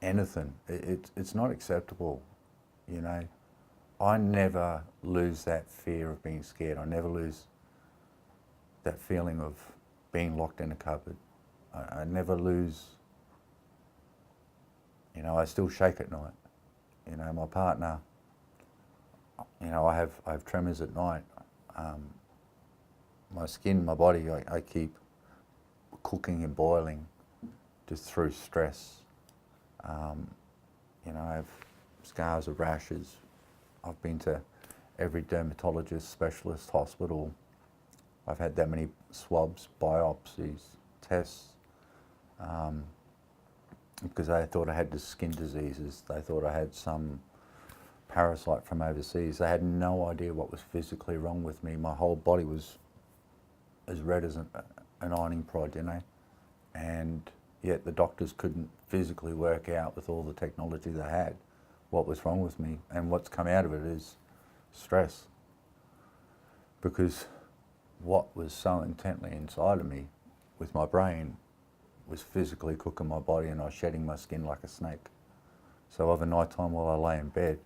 anything. It's not acceptable, I never lose that fear of being scared. I never lose that feeling of being locked in a cupboard. I never lose, I still shake at night. My partner, I have tremors at night. My skin, my body, I keep cooking and boiling just through stress. I have scars of rashes. I've been to every dermatologist, specialist, hospital. I've had that many swabs, biopsies, tests, because they thought I had the skin diseases. They thought I had some parasite from overseas. They had no idea what was physically wrong with me. My whole body was as red as an ironing prod, and yet the doctors couldn't physically work out with all the technology they had what was wrong with me. And what's come out of it is stress, because what was so intently inside of me with my brain was physically cooking my body, and I was shedding my skin like a snake. So over night time while I lay in bed,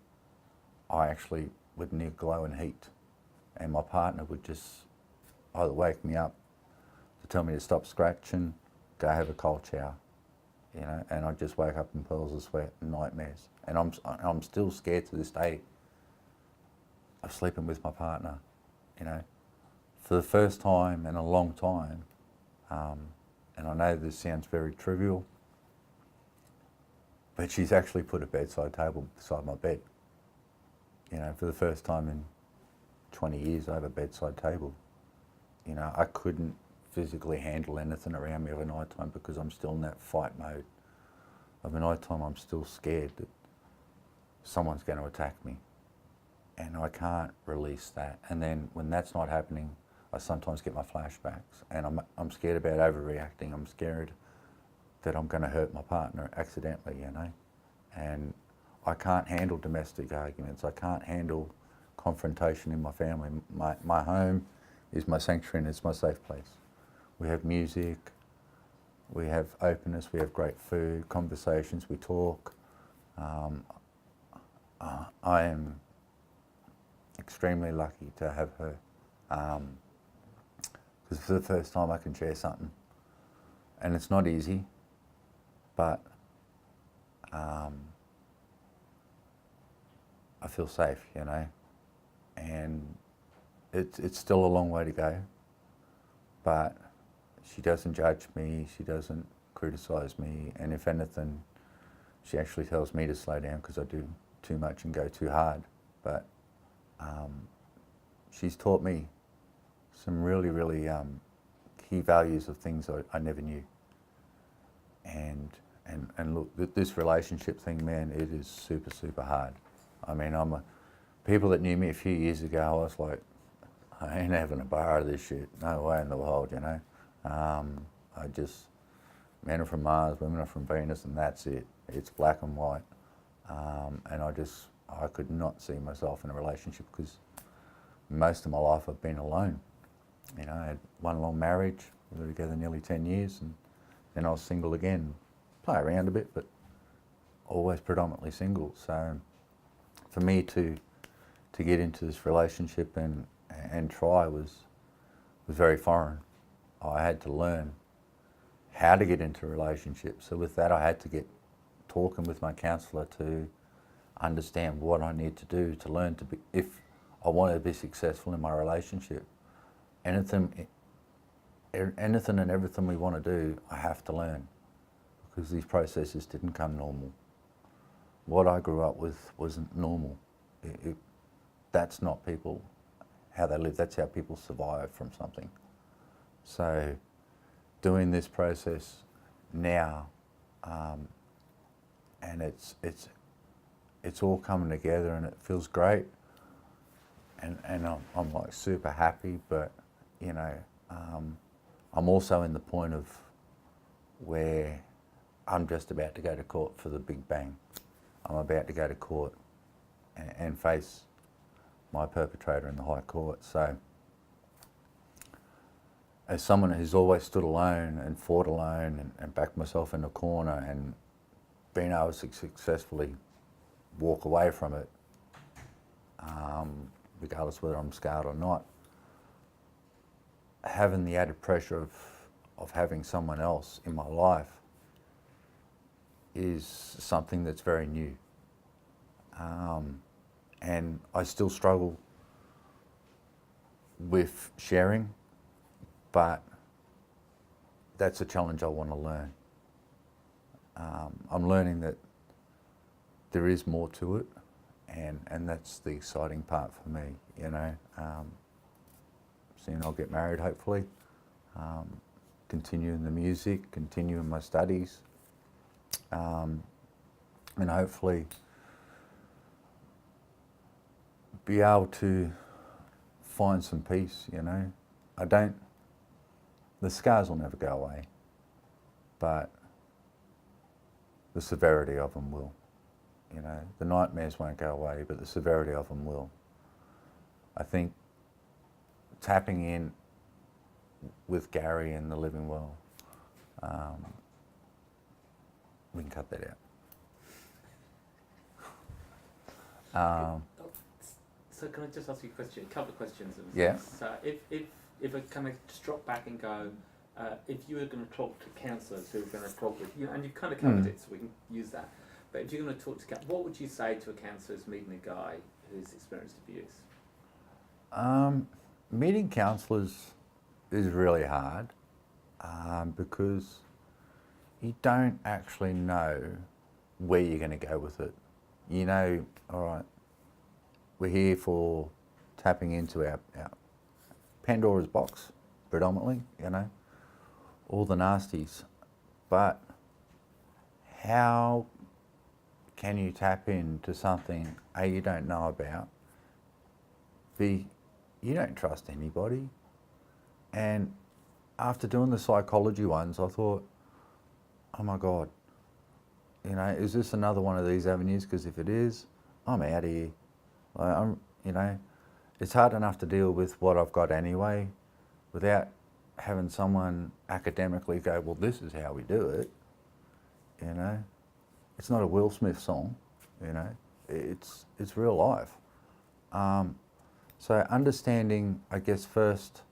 I actually would near glow in heat, and my partner would just either wake me up to tell me to stop scratching, go have a cold shower, and I'd just wake up in pearls of sweat and nightmares. And I'm still scared to this day of sleeping with my partner, for the first time in a long time. And I know this sounds very trivial, but she's actually put a bedside table beside my bed. For the first time in 20 years I have a bedside table. I couldn't physically handle anything around me over night time because I'm still in that fight mode. Over night time, I'm still scared that someone's going to attack me, and I can't release that. And then when that's not happening, I sometimes get my flashbacks, and I'm scared about overreacting. I'm scared that I'm going to hurt my partner accidentally, you know. And I can't handle domestic arguments. I can't handle confrontation in my family. My home is my sanctuary and it's my safe place. We have music, we have openness, we have great food, conversations, we talk. I am extremely lucky to have her, because for the first time I can share something. And it's not easy, but I feel safe, you know, and it's still a long way to go, but she doesn't judge me, she doesn't criticise me, and if anything, she actually tells me to slow down because I do too much and go too hard. But she's taught me some really, really key values of things I never knew. And look, this relationship thing, man, it is super, super hard. I mean, people that knew me a few years ago, I was like, I ain't having a bar of this shit. No way in the world, you know. Men are from Mars, women are from Venus, and that's it. It's black and white. And I could not see myself in a relationship because most of my life I've been alone. You know, I had one long marriage, we were together nearly 10 years, and then I was single again. Play around a bit, but always predominantly single. So for me to get into this relationship and try was very foreign. I had to learn how to get into a relationship. So with that, I had to get talking with my counsellor to understand what I need to do to learn to be, if I want to be successful in my relationship. Anything and everything we want to do, I have to learn, because these processes didn't come normal. What I grew up with wasn't normal. That's not people, how they live, that's how people survive from something. So doing this process now, and it's all coming together and it feels great, and I'm like super happy, but you know, I'm also in the point of where I'm just about to go to court for the big bang. I'm about to go to court and face my perpetrator in the High Court. So as someone who's always stood alone and fought alone and backed myself in a corner and been able to successfully walk away from it, regardless whether I'm scarred or not, having the added pressure of having someone else in my life is something that's very new. And I still struggle with sharing, but that's a challenge I want to learn. I'm learning that there is more to it, and that's the exciting part for me, you know. Soon I'll get married, hopefully, continue in the music, continue in my studies, and hopefully be able to find some peace, you know. The scars will never go away, but the severity of them will. You know, the nightmares won't go away, but the severity of them will. I think tapping in with Gary and the living well, we can cut that out. So can I just ask you a question? A couple of questions. Yeah. So if I kind of just drop back and go, if you were going to talk to counsellors who were going to talk with you, and you've kind of covered it, so we can use that. But if you're going to talk to, what would you say to a counsellor who's meeting a guy who's experienced abuse? Meeting counsellors is really hard because you don't actually know where you're going to go with it. You know, all right, we're here for tapping into our Pandora's box, predominantly, you know. all the nasties. But how can you tap into something, A, you don't know about, B, you don't trust anybody? And after doing the psychology ones, I thought, oh my God, you know, is this another one of these avenues? Because if it is, I'm out of here. You know, it's hard enough to deal with what I've got anyway without having someone academically go, well, this is how we do it. You know, it's not a Will Smith song. You know, it's real life. So understanding, I guess, first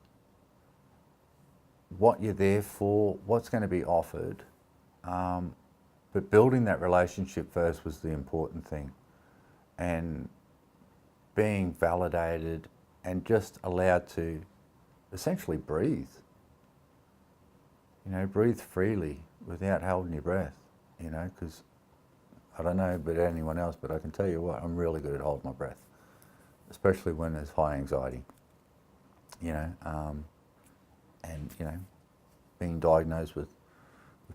what you're there for, what's going to be offered, but building that relationship first was the important thing, and being validated and just allowed to essentially breathe. You know, breathe freely without holding your breath, you know, because I don't know about anyone else, but I can tell you what, I'm really good at holding my breath, especially when there's high anxiety, you know, and, you know, being diagnosed with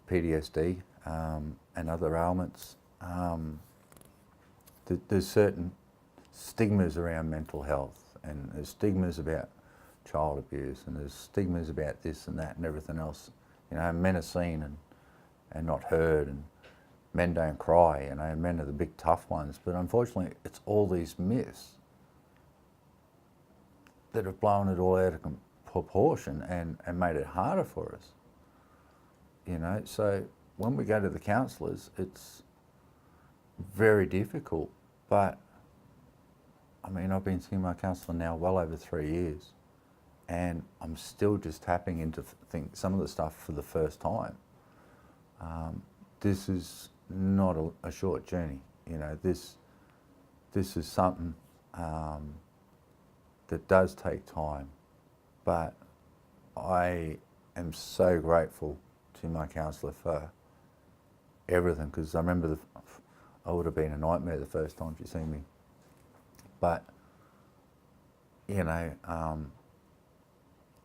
PTSD and other ailments, there's certain stigmas around mental health, and there's stigmas about child abuse, and there's stigmas about this and that and everything else. You know, men are seen and not heard, and men don't cry, you know, and men are the big tough ones. But unfortunately, it's all these myths that have blown it all out of proportion and made it harder for us. You know, so when we go to the counsellors, it's very difficult. But I mean, I've been seeing my counsellor now well over 3 years, and I'm still just tapping into some of the stuff for the first time. This is not a short journey. You know, this is something that does take time, but I am so grateful to my counsellor for everything, because I remember I would have been a nightmare the first time she seen me. But, you know,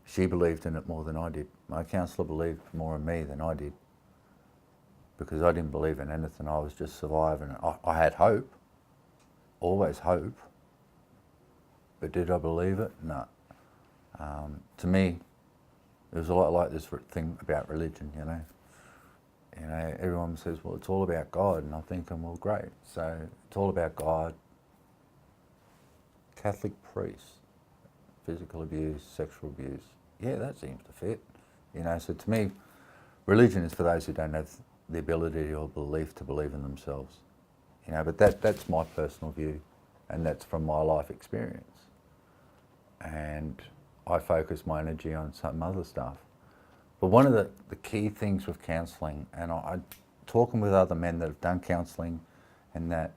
she believed in it more than I did. My counsellor believed more in me than I did, because I didn't believe in anything. I was just surviving. I had hope, always hope, but did I believe it? No. To me, it was a lot like this thing about religion, you know. You know, everyone says, well, it's all about God, and I'm thinking, well, great. So it's all about God. Catholic priests, physical abuse, sexual abuse. Yeah, that seems to fit. You know, so to me, religion is for those who don't have the ability or belief to believe in themselves. You know, but that's my personal view, and that's from my life experience. And I focus my energy on some other stuff. But one of the key things with counselling, and I talking with other men that have done counselling, and that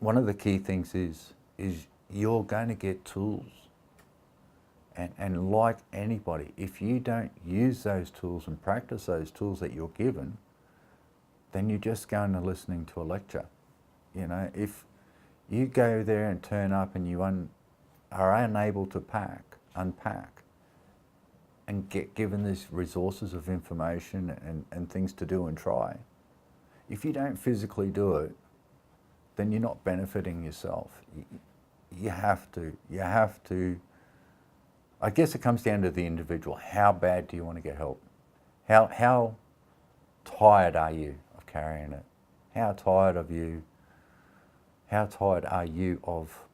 one of the key things is you're going to get tools. And like anybody, if you don't use those tools and practice those tools that you're given, then you're just going to listening to a lecture. You know, if you go there and turn up and you are unable to unpack, and get given these resources of information and things to do and try, if you don't physically do it, then you're not benefiting yourself. You have to, I guess it comes down to the individual. How bad do you want to get help? How tired are you of carrying it? How tired are you of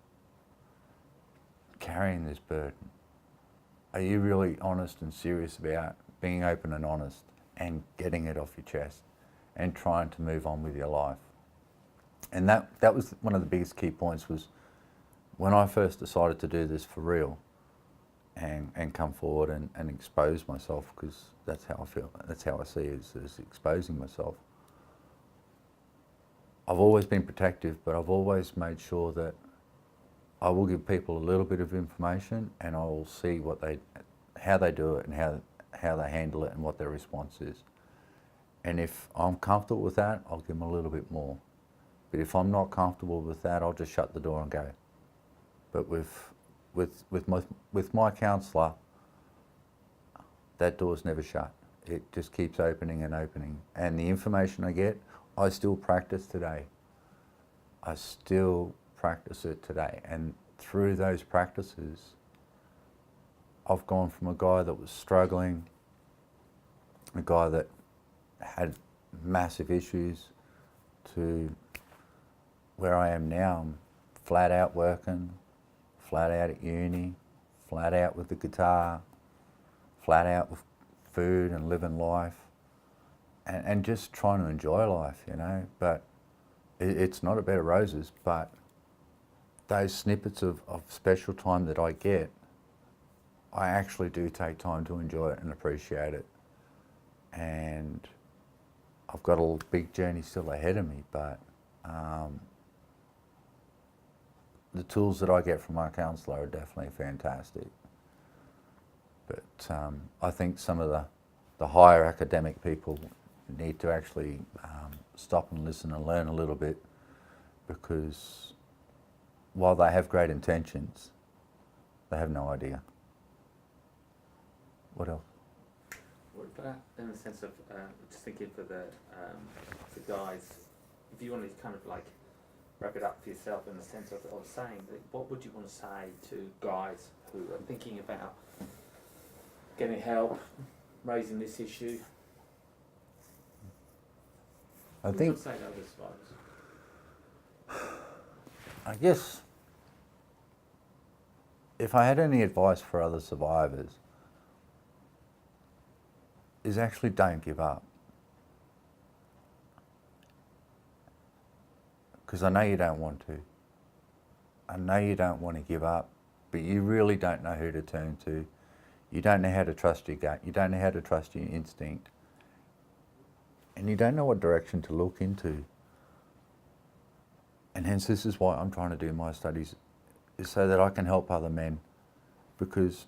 carrying this burden? Are you really honest and serious about being open and honest and getting it off your chest and trying to move on with your life? And that was one of the biggest key points, was when I first decided to do this for real and come forward and expose myself, because that's how I feel, that's how I see it, as exposing myself. I've always been protective, but I've always made sure that I will give people a little bit of information, and I will see how they do it and how they handle it and what their response is. And if I'm comfortable with that, I'll give them a little bit more. But if I'm not comfortable with that, I'll just shut the door and go. But with my counsellor, that door's never shut. It just keeps opening and opening. And the information I get, I still practice today. I still practice it today. And through those practices, I've gone from a guy that was struggling, a guy that had massive issues, to where I am now. I'm flat out working, flat out at uni, flat out with the guitar, flat out with food and living life, and just trying to enjoy life, you know. But it's not a bed of roses, but those snippets of special time that I get, I actually do take time to enjoy it and appreciate it. And I've got a big journey still ahead of me, but the tools that I get from my counsellor are definitely fantastic. But I think some of the higher academic people need to actually stop and listen and learn a little bit, because while they have great intentions, they have no idea. What else? What about in the sense of just thinking for the guys, if you want to kind of like wrap it up for yourself in the sense of saying, what would you want to say to guys who are thinking about getting help, raising this issue? I What think, would you say to other survivors? I guess, if I had any advice for other survivors, is actually don't give up. Because I know you don't want to. I know you don't want to give up, but you really don't know who to turn to. You don't know how to trust your gut. You don't know how to trust your instinct. And you don't know what direction to look into. And hence this is why I'm trying to do my studies, is so that I can help other men. Because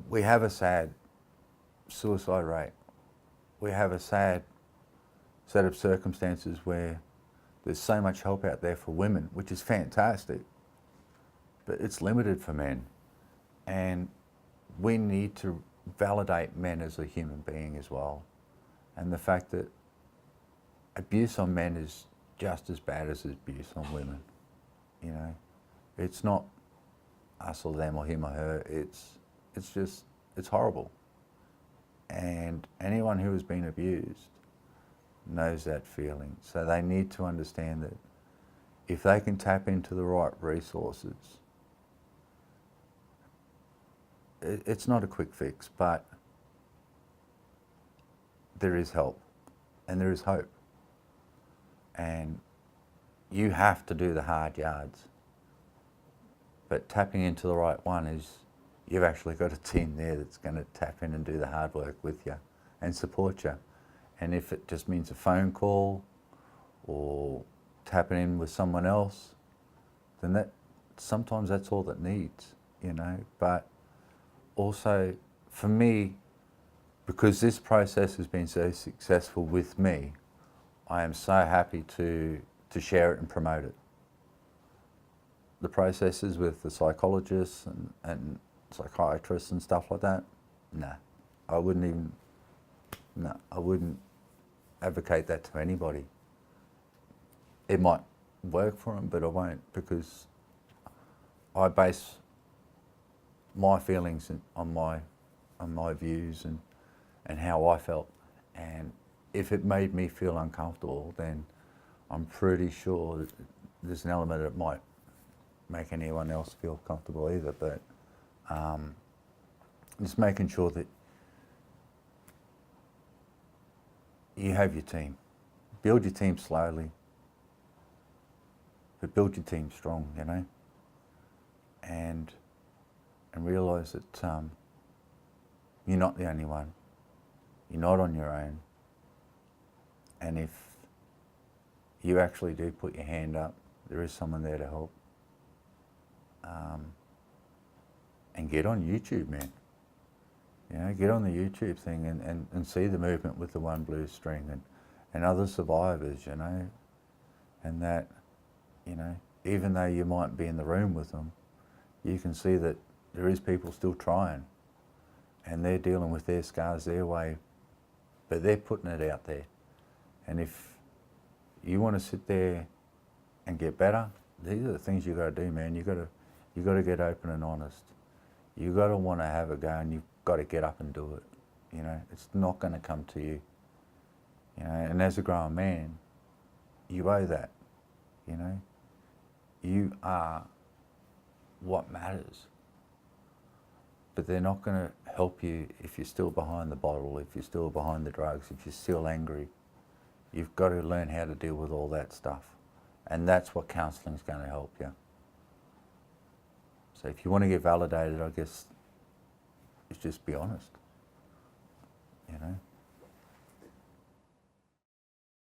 we have a sad suicide rate. We have a sad set of circumstances where there's so much help out there for women, which is fantastic, but it's limited for men. And we need to validate men as a human being as well. And the fact that abuse on men is just as bad as abuse on women. You know, it's not us or them or him or her. It's horrible. And anyone who has been abused knows that feeling. So they need to understand that if they can tap into the right resources, it's not a quick fix, but there is help and there is hope. And you have to do the hard yards. But tapping into the right one is, you've actually got a team there that's going to tap in and do the hard work with you and support you. And if it just means a phone call or tapping in with someone else, then sometimes that's all that needs, you know. But also, for me, because this process has been so successful with me, I am so happy to share it and promote it. The processes with the psychologists and psychiatrists and stuff like that, I wouldn't advocate that to anybody. It might work for them, but I won't, because I base my feelings on my views and how I felt. And if it made me feel uncomfortable, then I'm pretty sure that there's an element that might make anyone else feel comfortable either. But just making sure that you have your team. Build your team slowly, but build your team strong, you know, and realise that you're not the only one. You're not on your own. And if you actually do put your hand up, there is someone there to help. And get on YouTube, man. You know, get on the YouTube thing and see the movement with the One Blue String and other survivors, you know. And that, you know, even though you might be in the room with them, you can see that there is people still trying. and they're dealing with their scars their way, but they're putting it out there. And if you want to sit there and get better, these are the things you got to do, man. You got to get open and honest. You got to want to have a go, and you've got to get up and do it. You know, it's not going to come to you. You know, and as a grown man, you owe that. You know, you are what matters. But they're not going to help you if you're still behind the bottle, if you're still behind the drugs, if you're still angry. You've got to learn how to deal with all that stuff. And that's what counselling's going to help you. So if you want to get validated, I guess, it's just be honest, you know.